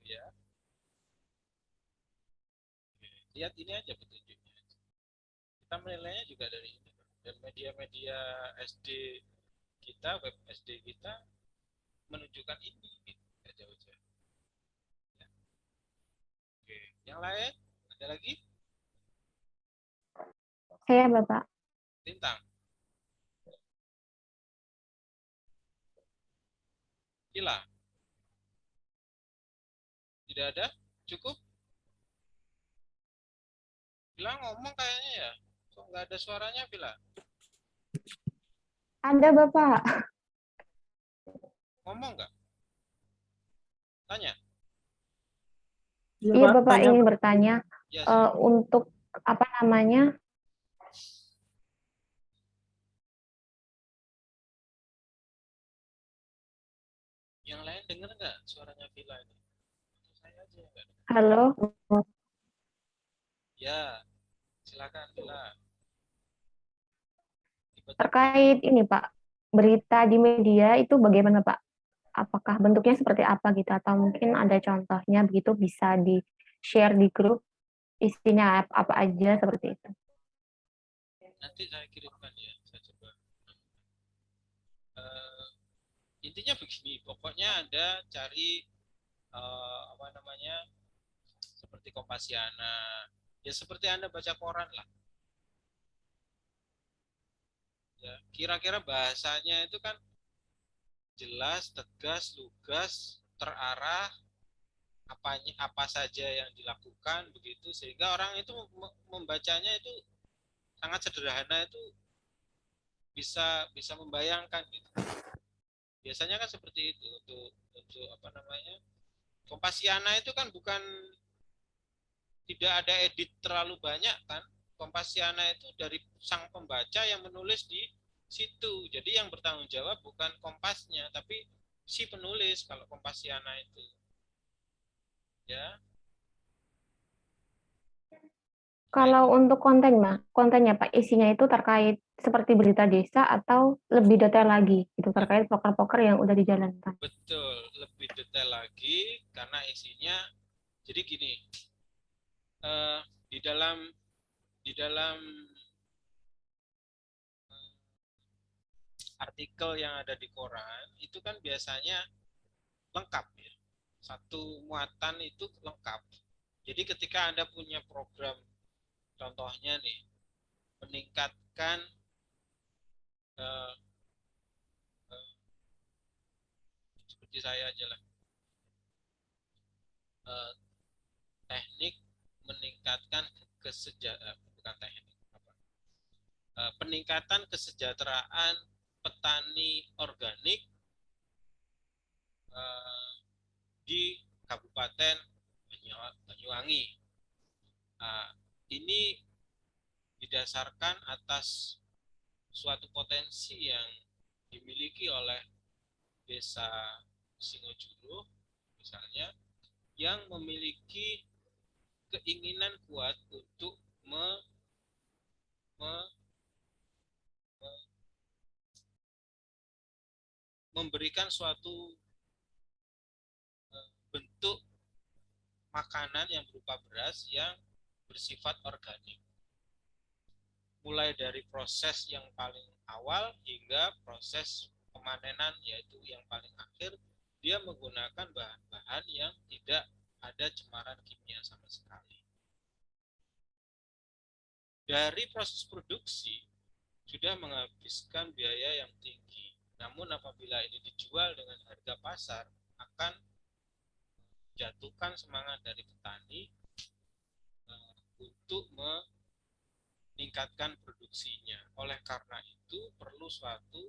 gitu ya. Oke, lihat ini aja petunjuknya, kita menilainya juga dari ini, dan media-media SD kita, web SD kita menunjukkan ini gitu, nggak jauh-jauh ya. Oke, yang lain ada lagi? Saya Bapak. Lintang, Gila, tidak ada? Cukup? Bila ngomong kayaknya ya, kok nggak ada suaranya Bila? Ada Bapak. Ngomong nggak? Tanya. Iya Pak, Bapak tanya, ingin Pak. bertanya Ya, untuk apa namanya? yang lain dengar nggak suaranya Villa ini? Saya aja yang nggak dengar. Halo. Ya, silakan Villa. Tiba-tiba Terkait ini Pak, berita di media itu bagaimana Pak? Apakah bentuknya seperti apa gitu, atau mungkin ada contohnya begitu bisa di-share di grup, isinya apa aja seperti itu. nanti saya kirimkan ya, saya coba. Eh, intinya begini, pokoknya ada cari apa namanya, seperti Kompasiana, ya seperti Anda baca koran lah. Ya, kira-kira bahasanya itu kan jelas, tegas, lugas, terarah, apa saja yang dilakukan begitu, sehingga orang itu membacanya itu sangat sederhana, itu bisa bisa membayangkan gitu. Biasanya kan seperti itu untuk apa namanya, Kompasiana itu kan bukan, tidak ada edit terlalu banyak kan. Kompasiana itu dari sang pembaca yang menulis di situ, jadi yang bertanggung jawab bukan Kompasnya tapi si penulis kalau Kompasiana itu ya. Kalau untuk kontennya Pak, isinya itu terkait seperti berita desa atau lebih detail lagi itu terkait poker-poker yang udah dijalankan. Betul, lebih detail lagi karena isinya, jadi gini, eh, di dalam di dalam artikel yang ada di koran itu kan biasanya lengkap ya, satu muatan itu lengkap. Jadi ketika Anda punya program, contohnya nih, meningkatkan eh, eh, seperti saya aja lah, eh, teknik meningkatkan kesejahteraan, bukan teknik apa, peningkatan kesejahteraan petani organik eh, di Kabupaten Banyuwangi. Ini didasarkan atas suatu potensi yang dimiliki oleh desa Singojuru misalnya, yang memiliki keinginan kuat untuk me, me, me, memberikan suatu bentuk makanan yang berupa beras yang bersifat organik, mulai dari proses yang paling awal hingga proses pemanenan, yaitu yang paling akhir dia menggunakan bahan-bahan yang tidak ada cemaran kimia sama sekali. Dari proses produksi sudah menghabiskan biaya yang tinggi, namun apabila ini dijual dengan harga pasar akan menjatuhkan semangat dari petani untuk meningkatkan produksinya. Oleh karena itu perlu suatu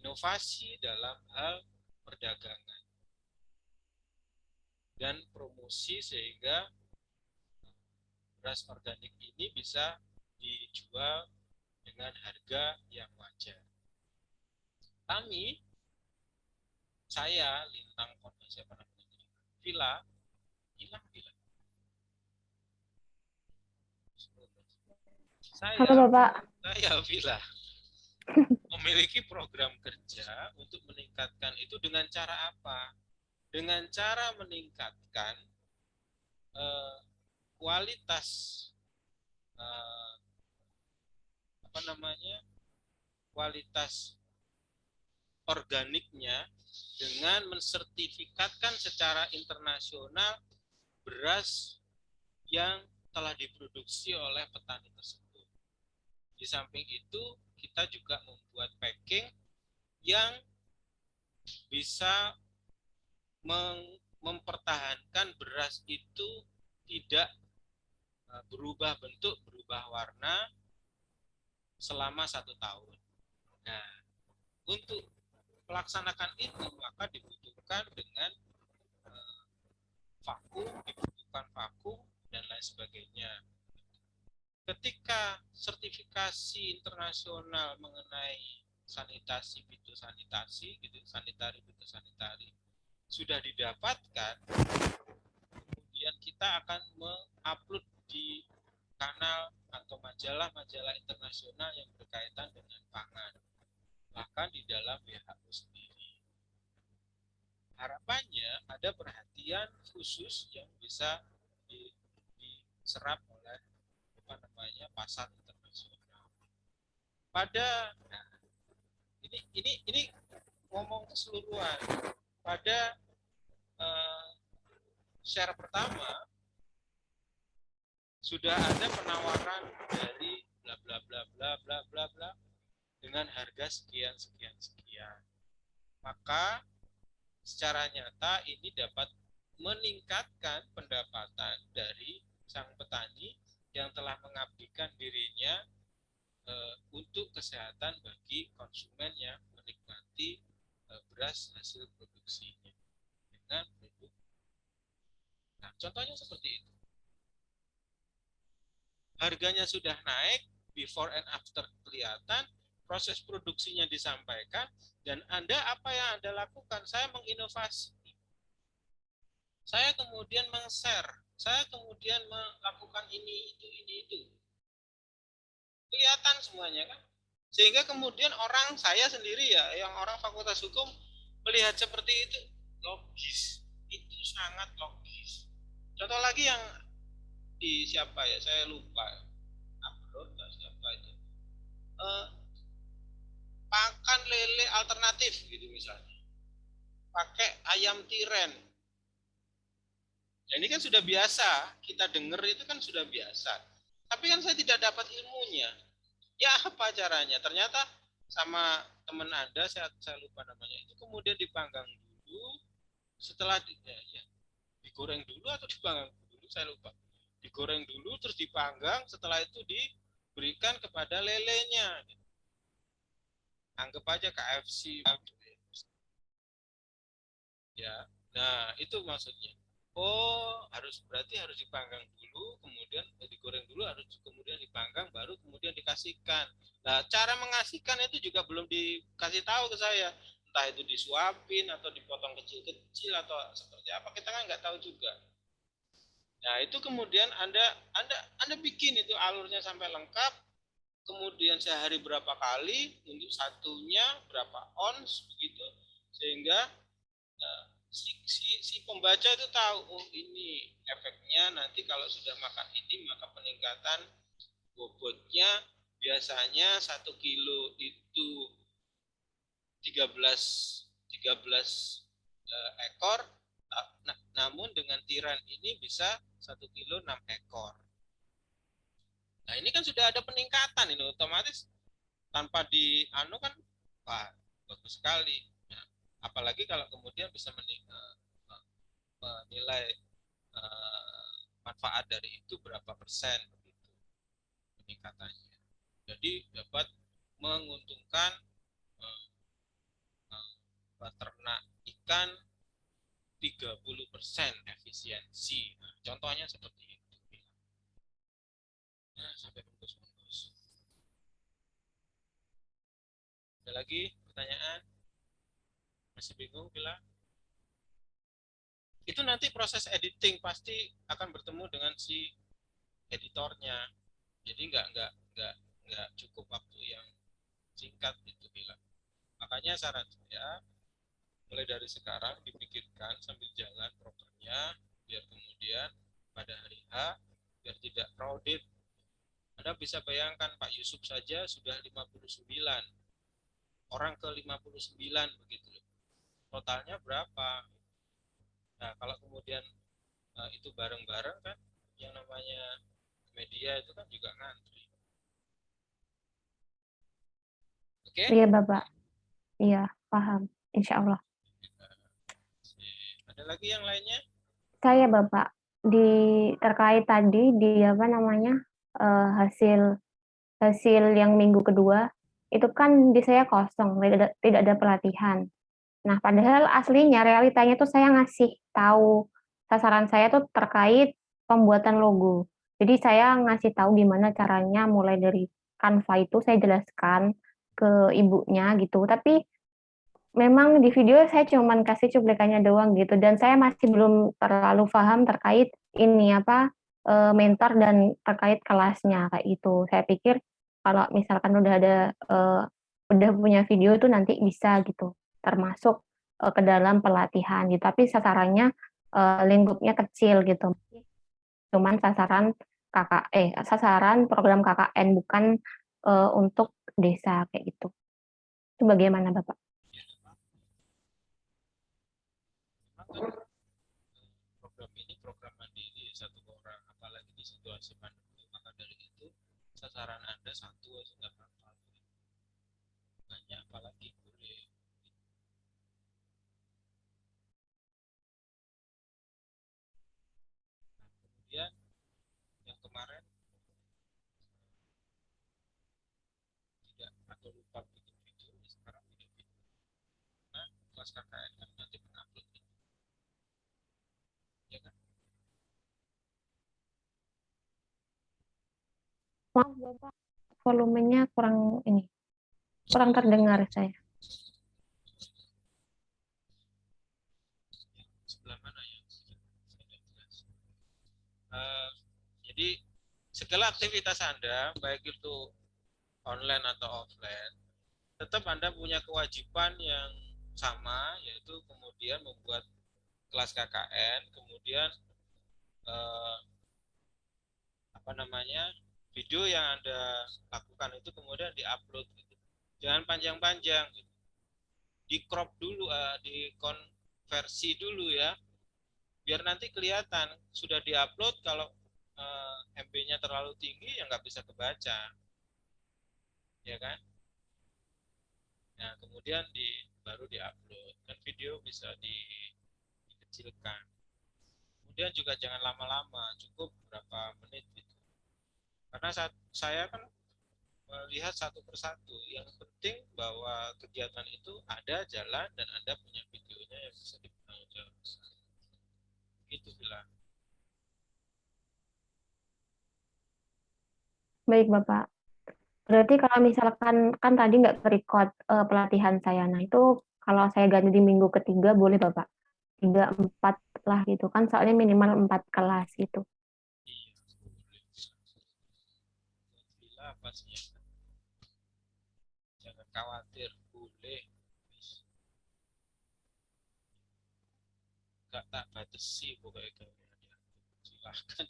inovasi dalam hal perdagangan dan promosi, sehingga beras organik ini bisa dijual dengan harga yang wajar. Saya Lintang Fondasi apa namanya, Villa, hilang Villa. Halo Bapak. Saya Villa memiliki program kerja untuk meningkatkan itu dengan cara apa? Dengan cara meningkatkan kualitas apa namanya, kualitas organiknya dengan mensertifikatkan secara internasional beras yang telah diproduksi oleh petani tersebut. Di samping itu, kita juga membuat packing yang bisa mempertahankan beras itu tidak berubah bentuk, berubah warna selama 1 tahun. Nah, untuk melaksanakan itu maka dibutuhkan dengan dibutuhkan vakum dan lain sebagainya. Ketika sertifikasi internasional mengenai sanitasi fitosanitasi gitu, sanitari fitosanitari sudah didapatkan, kemudian kita akan mengupload di kanal atau majalah-majalah internasional yang berkaitan dengan pangan, bahkan di dalam WHO sendiri. Harapannya ada perhatian khusus yang bisa diserap oleh apa namanya, pasar internasional. Ini ngomong keseluruhan. Pada share pertama sudah ada penawaran dari bla bla bla bla bla bla bla dengan harga sekian sekian sekian. Maka secara nyata ini dapat meningkatkan pendapatan dari sang petani yang telah mengabdikan dirinya untuk kesehatan bagi konsumen yang menikmati beras hasil produksinya dengan produk. Nah, contohnya seperti itu. Harganya sudah naik, before and after kelihatan, proses produksinya disampaikan, dan Anda apa yang Anda lakukan? Saya menginovasi. Saya kemudian meng-share, saya kemudian melakukan ini, itu. Kelihatan semuanya kan? Sehingga kemudian orang, saya sendiri ya, yang orang fakultas hukum melihat seperti itu, logis. Itu sangat logis. Contoh lagi yang di siapa ya, saya lupa. Upload siapa itu. Pakan lele alternatif gitu misalnya. Pakai ayam tiren. Ya, ini kan sudah biasa, kita dengar itu kan sudah biasa. Tapi kan saya tidak dapat ilmunya. Ya apa caranya? Ternyata sama teman Anda, saya lupa namanya, itu kemudian dipanggang dulu, setelah digoreng dulu atau dipanggang dulu, saya lupa. Digoreng dulu, terus dipanggang, setelah itu diberikan kepada lelenya. Anggap aja KFC. Ya, nah itu maksudnya. Oh, berarti harus dipanggang dulu, kemudian digoreng dulu, harus kemudian dipanggang, baru kemudian dikasihkan. Nah, cara mengasihkan itu juga belum dikasih tahu ke saya. Entah itu disuapin atau dipotong kecil-kecil atau seperti apa, kita kan nggak tahu juga. Nah, itu kemudian Anda bikin itu alurnya sampai lengkap, kemudian sehari berapa kali, untuk satunya berapa ons begitu, sehingga si pembaca itu tahu, oh ini efeknya nanti kalau sudah makan ini maka peningkatan bobotnya biasanya 1 kilo itu 13 ekor, namun dengan tiran ini bisa 1 kilo 6 ekor. Nah ini kan sudah ada peningkatan, ini otomatis tanpa kan, wah bagus sekali. Nah, apalagi kalau kemudian bisa menilai manfaat dari itu berapa persen begitu peningkatannya. Jadi dapat menguntungkan peternak ikan 30% efisiensi. Nah, contohnya seperti itu. Nah, sampai bungkus-bungkus. Ada lagi pertanyaan? Masih bingung bilang? Itu nanti proses editing pasti akan bertemu dengan si editornya. Jadi nggak cukup waktu yang singkat itu bilang. Makanya saran saya mulai dari sekarang dipikirkan sambil jalan prokernya biar kemudian pada hari H biar tidak crowded. Anda bisa bayangkan Pak Yusuf saja sudah 59 orang ke 59 begitu. Totalnya berapa? Nah, kalau kemudian itu bareng-bareng kan yang namanya media itu kan juga ngantri. Oke? Iya, Bapak. Iya, paham. Insya Allah. Ada lagi yang lainnya? Saya, Bapak, terkait tadi di apa namanya hasil yang minggu kedua itu kan di saya kosong, tidak ada pelatihan. Nah, padahal aslinya realitanya tuh saya ngasih tahu sasaran saya tuh terkait pembuatan logo. Jadi saya ngasih tahu gimana caranya mulai dari Canva itu saya jelaskan ke ibunya gitu. Tapi memang di video saya cuma kasih cuplikannya doang gitu dan saya masih belum terlalu paham terkait ini apa mentor dan terkait kelasnya kayak itu. Saya pikir kalau misalkan udah punya video itu nanti bisa gitu termasuk ke dalam pelatihan gitu. Tapi sasarannya lingkupnya kecil gitu. Cuman sasaran program KKN bukan untuk desa kayak gitu. Itu bagaimana Bapak? Memang kan program ini program mandiri satu orang, apalagi di situasi pandemi. Maka dari itu sasaran Anda satu aja nggak apa-apa. Banyak apalagi boleh. Nah, kemudian yang kemarin tidak atau lupa bikin video, sekarang bikin video. Nah, kelas KKN kan nanti mengupload itu, ya kan? Maaf Bapak, volumenya kurang terdengar saya. Sebelah mana ya? Saya jelas. Jadi segala aktivitas Anda, baik itu online atau offline, tetap Anda punya kewajiban yang sama, yaitu kemudian membuat kelas KKN, kemudian eh, apa namanya video yang Anda lakukan itu kemudian diupload gitu. Jangan panjang-panjang gitu. Di crop dulu, dikonversi dulu ya, biar nanti kelihatan sudah diupload. Kalau MB-nya terlalu tinggi ya nggak bisa kebaca, ya kan? Nah kemudian baru diupload, kan video bisa dikecilkan. Kemudian juga jangan lama-lama, cukup berapa menit gitu. Karena saya kan melihat satu persatu. Yang penting bahwa kegiatan itu ada jalan dan Anda punya videonya yang bisa dipertanggungjawabkan. Gitu bilang. Baik Bapak. Berarti kalau misalkan kan tadi nggak record pelatihan saya, nah itu kalau saya ganti di minggu ketiga boleh Bapak? 3, 4 lah gitu kan, soalnya minimal 4 kelas gitu. Iya, boleh. Bila apa sih ya? Jangan khawatir, boleh. Gak tak batasi pokoknya kalian. Silahkan.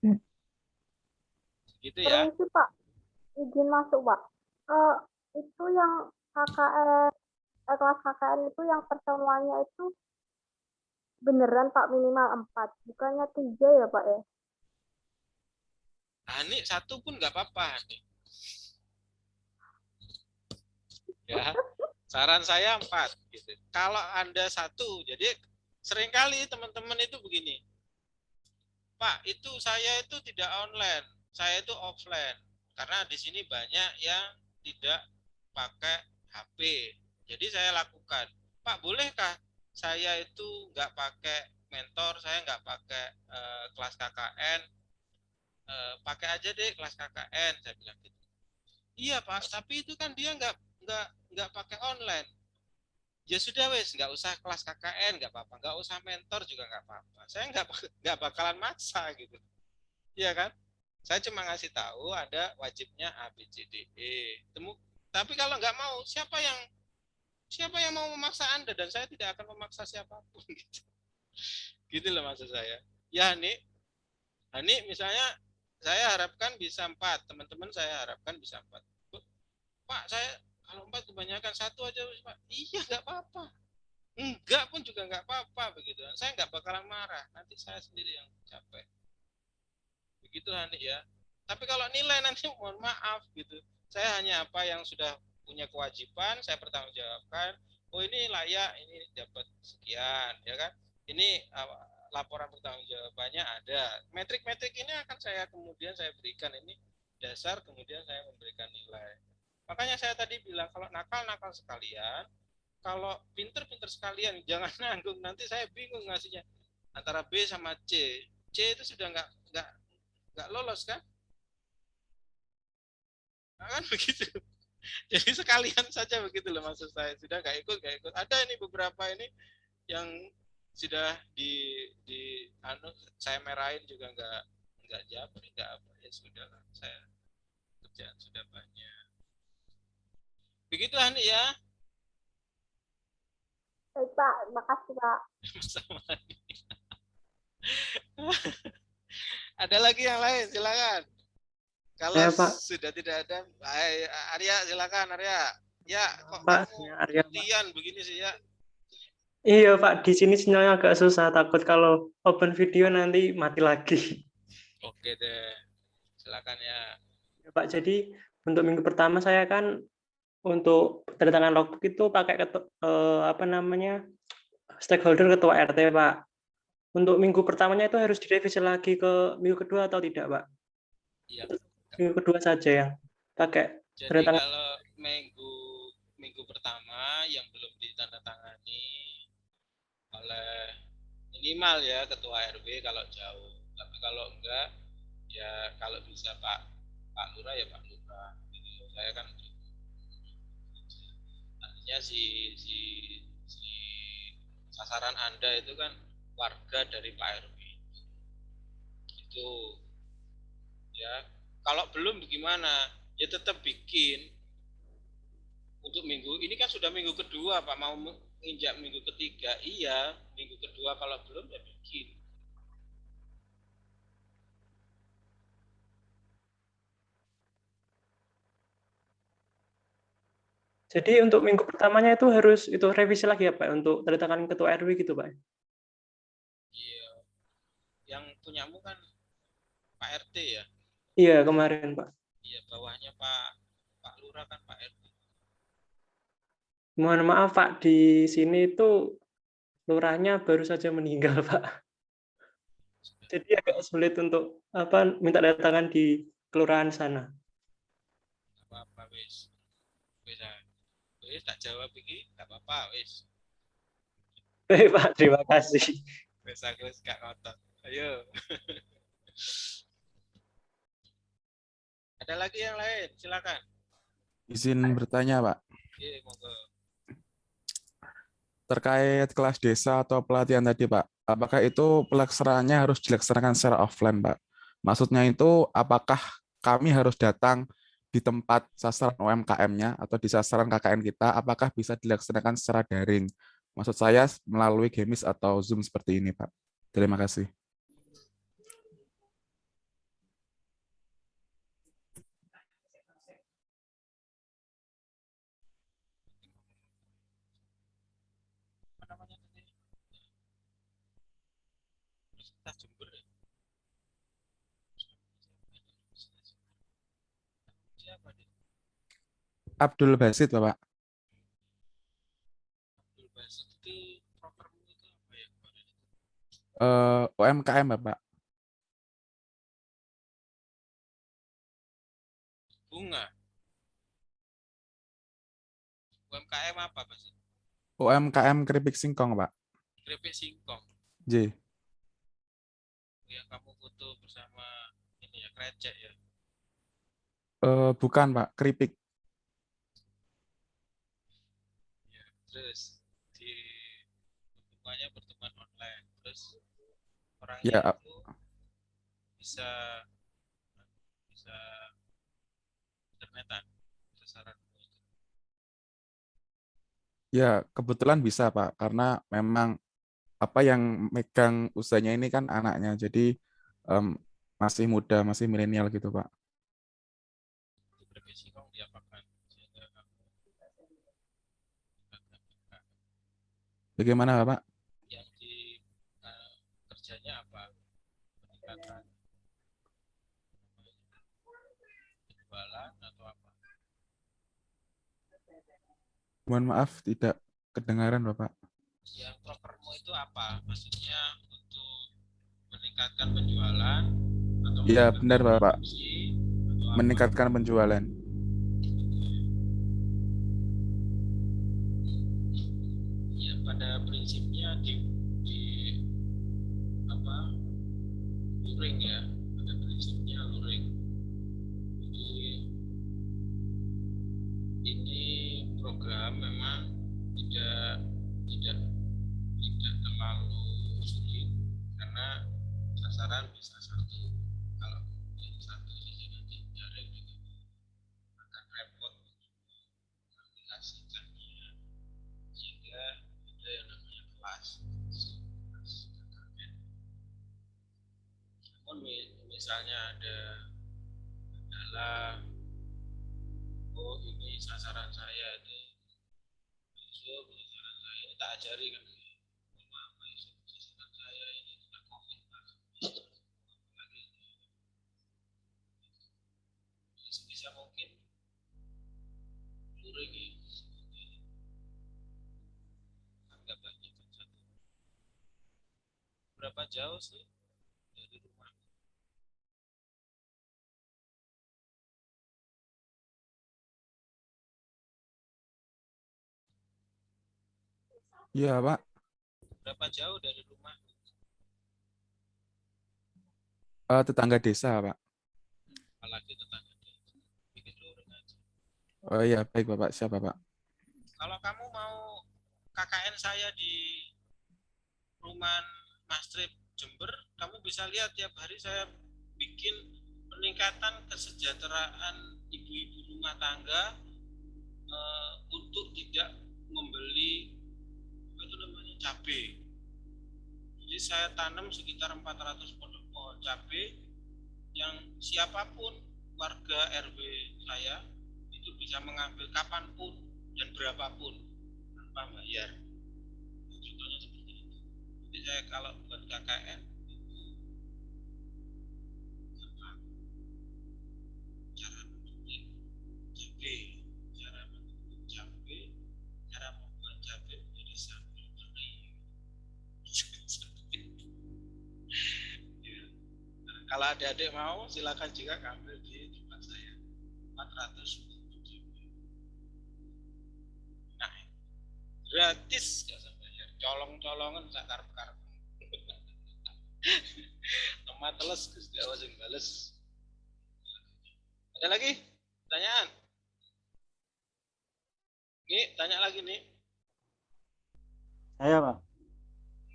Hmm. Gitu ya. Permisi Pak, izin masuk Pak. Itu yang KKN, kelas KKN itu yang pertemuannya itu beneran Pak minimal 4, bukannya 3 ya Pak ya? Hani satu pun nggak apa-apa Hani. Ya, saran saya 4 gitu. Kalau Anda satu, jadi seringkali teman-teman itu begini, Pak, itu saya itu tidak online, saya itu offline. Karena di sini banyak yang tidak pakai HP. Jadi saya lakukan, Pak, bolehkah saya itu nggak pakai mentor, saya nggak pakai kelas KKN, pakai aja deh kelas KKN, saya bilang gitu. Iya Pak, tapi itu kan dia nggak pakai online. Ya sudah wes, nggak usah kelas KKN, nggak apa-apa, nggak usah mentor juga nggak apa-apa. Saya nggak bakalan maksa gitu, iya kan? Saya cuma ngasih tahu ada wajibnya A B C D E. Tapi kalau nggak mau, siapa yang mau memaksa Anda, dan saya tidak akan memaksa siapapun gitu. Gitu loh maksud saya. Ya Hani misalnya saya harapkan bisa 4, teman-teman saya harapkan bisa 4. Pak, saya kalau 4 kebanyakan, 1 aja Pak. Iya nggak apa-apa. Enggak pun juga nggak apa-apa begitu. Saya nggak bakalan marah. Nanti saya sendiri yang capek. Begitu Hani ya. Tapi kalau nilai nanti mohon maaf gitu. Saya hanya apa yang sudah punya kewajiban, saya bertanggungjawabkan. Oh ini layak, ini dapat sekian, ya kan? Ini laporan pertanggungjawabannya ada. Metrik-metrik ini akan kemudian saya berikan ini dasar, kemudian saya memberikan nilai. Makanya saya tadi bilang kalau nakal-nakal sekalian, kalau pinter-pinter sekalian, jangan nanggung, nanti saya bingung ngasihnya antara B sama C. C itu sudah nggak lolos kan? Nah, kan begitu. Jadi sekalian saja begitu loh maksud saya. Sudah nggak ikut. Ada ini beberapa ini yang sudah di saya merahin juga nggak japri, nggak apa, ya sudah lah, saya kerjaan sudah banyak. Begitu Hani ya. Baik Pak, makasih Pak. Sama. Ada lagi yang lain, silakan. Kalau Pak. sudah tidak ada, Arya silakan Arya. Ya, kok Pak, kamu Arya, Pak. latihan begini sih ya? Iya Pak, di sini sinyalnya agak susah. Takut kalau open video nanti mati lagi. Oke deh, silakan ya. Ya, Pak, jadi untuk minggu pertama saya kan untuk tanda tangan logbook itu pakai stakeholder ketua RT Pak. Untuk minggu pertamanya itu harus direvisi lagi ke minggu kedua atau tidak Pak? Iya. Minggu kedua saja yang pakai Jadi tanda tangan. kalau minggu pertama yang belum ditandatangani oleh minimal ya ketua RW kalau jauh, tapi kalau enggak ya kalau bisa Pak Lurah ya Pak Lurah. Gitu. Saya kan artinya si sasaran Anda itu kan warga dari Pak RW. Itu ya. Kalau belum bagaimana? Ya tetap bikin. Untuk minggu ini kan sudah minggu kedua Pak, mau menginjak minggu ketiga. Iya, minggu kedua, kalau belum ya bikin. Jadi untuk minggu pertamanya itu harus itu revisi lagi ya Pak untuk tanda tangan ketua RW gitu Pak? Iya. Yang punyamu kan Pak RT ya? Iya kemarin Pak. Iya, bawahnya Pak Lurah kan Pak RT. Mohon maaf Pak, di sini itu lurahnya baru saja meninggal Pak. Jadi agak sulit untuk minta tanda tangan di kelurahan sana. Apa-apa wis. Wis tak jawab iki, enggak apa-apa wis. Baik Pak, terima kasih. Wis aku wis gak ngotot. Ayo. Ada lagi yang lain? Silakan. Izin bertanya, Pak. Iya, monggo. Terkait kelas desa atau pelatihan tadi, Pak. Apakah itu pelaksanaannya harus dilaksanakan secara offline, Pak? Maksudnya itu apakah kami harus datang di tempat sasaran UMKM-nya atau di sasaran KKN kita, apakah bisa dilaksanakan secara daring? Maksud saya melalui Gemis atau Zoom seperti ini, Pak. Terima kasih. Universitas Jember ya? Siapa dia? Abdul Basit, Bapak. Abdul Basit itu propermu itu apa ya? UMKM, Bapak. Bunga. UMKM apa Basit? UMKM keripik singkong, Pak. Keripik singkong. J. Yang kamu foto bersama ini ya, krecek ya. Bukan Pak, keripik. Ya, terus di bukannya pertemuan online, terus orangnya Ya, itu bisa bisa internetan, bisa saran. ya kebetulan bisa Pak, karena memang apa yang megang usahanya ini kan anaknya, jadi em, masih muda, masih milenial gitu Pak. Itu berisi kong diapakan sehingga kamu Bagaimana Pak? yang di kerjanya apa, peningkatan penjualan atau apa? Mohon maaf, tidak kedengaran Bapak. Yang propermu itu apa? Maksudnya untuk meningkatkan penjualan atau Ya meningkatkan benar Bapak, produksi atau apa? meningkatkan penjualan. Ya pada prinsipnya di apa, luring ya, pada prinsipnya luring. Jadi ini program memang tidak tidak tidak terlalu sulit karena sasaran bisa satu. Kalau yang satu sisi nanti jaring juga akan repot aplikasikannya, sehingga ada yang namanya kelas. Namun misalnya ada adalah, oh ini sasaran saya ini, besok sasaran saya ini tak ajari kan, apa itu sasaran saya ini tentang COVID lagi, sebisa mungkin luring ya, agak banyak kan satu. Berapa jauh sih dari rumah? Iya Pak, Berapa jauh dari rumah? tetangga desa Pak. Apalagi tetangga bikin luring aja. Oh iya, baik Bapak, siapa Pak? Kalau kamu mau KKN saya di Perumahan Mas Trip Jember, kamu bisa lihat tiap hari saya bikin peningkatan kesejahteraan ibu-ibu rumah tangga untuk tidak membeli apa itu namanya cabai. Jadi saya tanam sekitar 400 pohon cabai yang siapapun warga RW saya itu bisa mengambil kapanpun dan berapapun tanpa bayar. Contohnya seperti itu. Jadi saya kalau buat KKN cara membuat cabai, cara membuat cabai, cara membuat cabai menjadi sambal teri. Ya. Nah, kalau adik-adik mau silakan juga ambil di tempat saya 400. Nah, gratis gak sampai bayar, colong-colongan sak karep-karep. Tempat teles Gusti Allah sing bales. Ada lagi pertanyaan? Nih, tanya lagi nih. Saya Pak,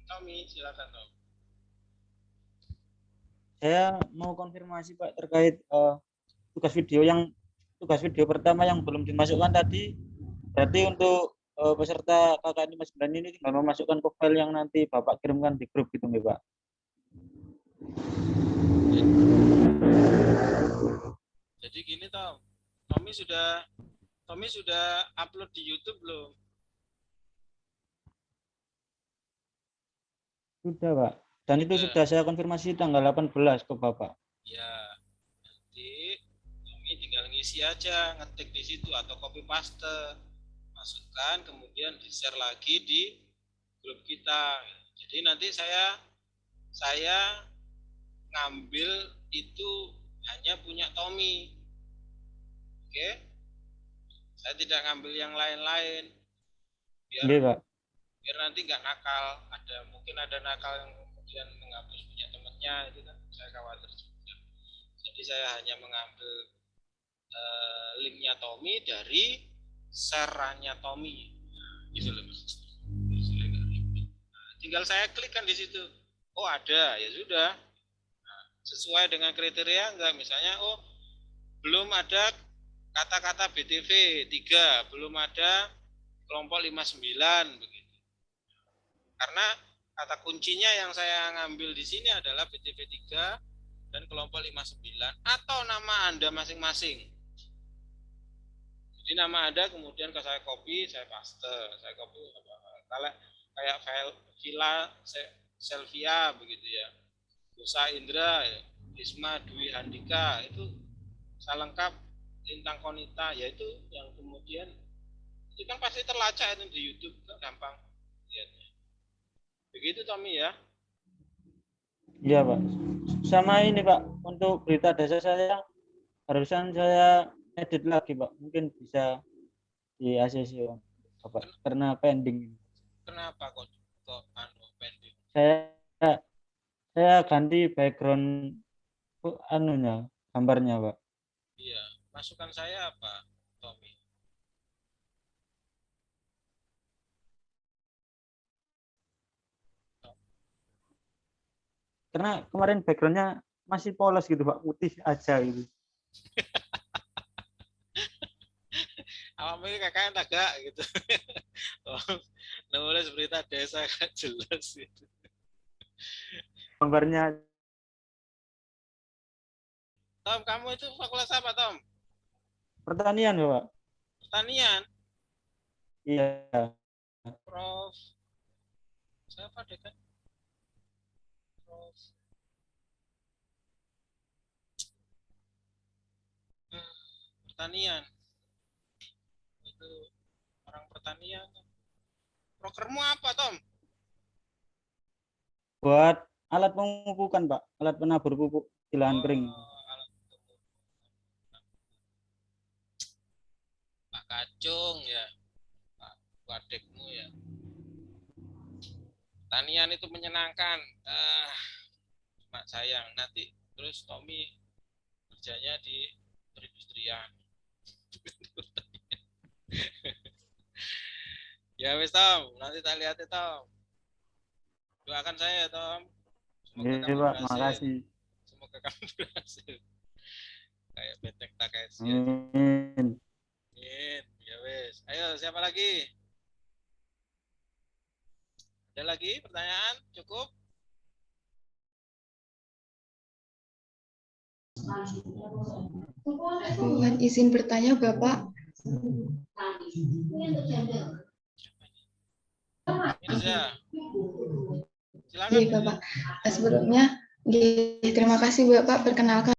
Tommy, silakan Tom. saya mau konfirmasi Pak terkait tugas video pertama yang belum dimasukkan tadi. Berarti untuk peserta KKN 59 ini tinggal memasukkan ke file yang nanti Bapak kirimkan di grup gitu nih Pak. Jadi gini Tom, Tommy sudah upload di YouTube belum? Sudah Pak. Dan itu sudah saya konfirmasi tanggal 18 ke Bapak. Ya, nanti Tommy tinggal ngisi aja, ngetik di situ atau copy paste, masukkan kemudian di share lagi di grup kita. Jadi nanti saya ngambil itu hanya punya Tommy. Oke? Saya tidak ngambil yang lain-lain. Biar nanti nggak nakal. Mungkin ada nakal yang kemudian menghapus punya temannya, itu kan saya khawatir juga. Jadi Jadi saya hanya mengambil linknya Tommy dari share-nya Tommy, gitu loh Mas. Tinggal saya klik kan di situ. Oh ada, ya sudah. Nah, sesuai dengan kriteria enggak? Misalnya, oh belum ada kata-kata BTV 3, belum ada kelompok 59 begitu. Karena kata kuncinya yang saya ngambil di sini adalah BTV 3 dan kelompok 59 atau nama Anda masing-masing. Jadi nama Anda kemudian saya copy, saya paste, saya copy kalau kayak file Villa Selvia begitu ya. Dosa Indra, Isma Dwi Handika itu salengkap Lintang Konita, yaitu yang kemudian itu kan pasti terlacak itu di YouTube, gampang lihatnya. Begitu Tommy ya. Iya Pak. Sama ini Pak, untuk berita desa saya barusan saya edit lagi Pak, mungkin bisa di ACC Pak, karena pending. Kenapa kok pending? Saya ganti background anunya, gambarnya Pak. Iya, masukan saya apa, Tommy? Karena kemarin backgroundnya masih polos gitu Pak, putih aja gitu. Awam ini kakaknya tagak gitu. Nulis berita desa kan jelas gitu. Gambarnya. Tom, kamu itu fakultas apa Tom? Pertanian Pak. Pertanian? Iya. Prof. Siapa deh kan? Prof. Pertanian. Itu orang pertanian. Prokermu apa Tom? Buat alat pemupukan Pak, alat penabur pupuk di lahan kering. Pak Kacung ya, Pak Wadekmu ya. Pertanian itu menyenangkan. Cuma sayang nanti terus Tommy kerjanya di perindustrian. Ya wes Tom, nanti tak lihat ya Tom. Doakan saya ya Tom. Semoga Iya kamu Pak, berhasil. makasih. Semoga kamu berhasil. Kayak Betek Takeshi. Amin. Ya wes. Ayo siapa lagi? Ada lagi pertanyaan? Cukup? Mohon izin bertanya Bapak. Mirza. Silakan. Iya Bapak. Sebelumnya terima kasih Bapak perkenalkan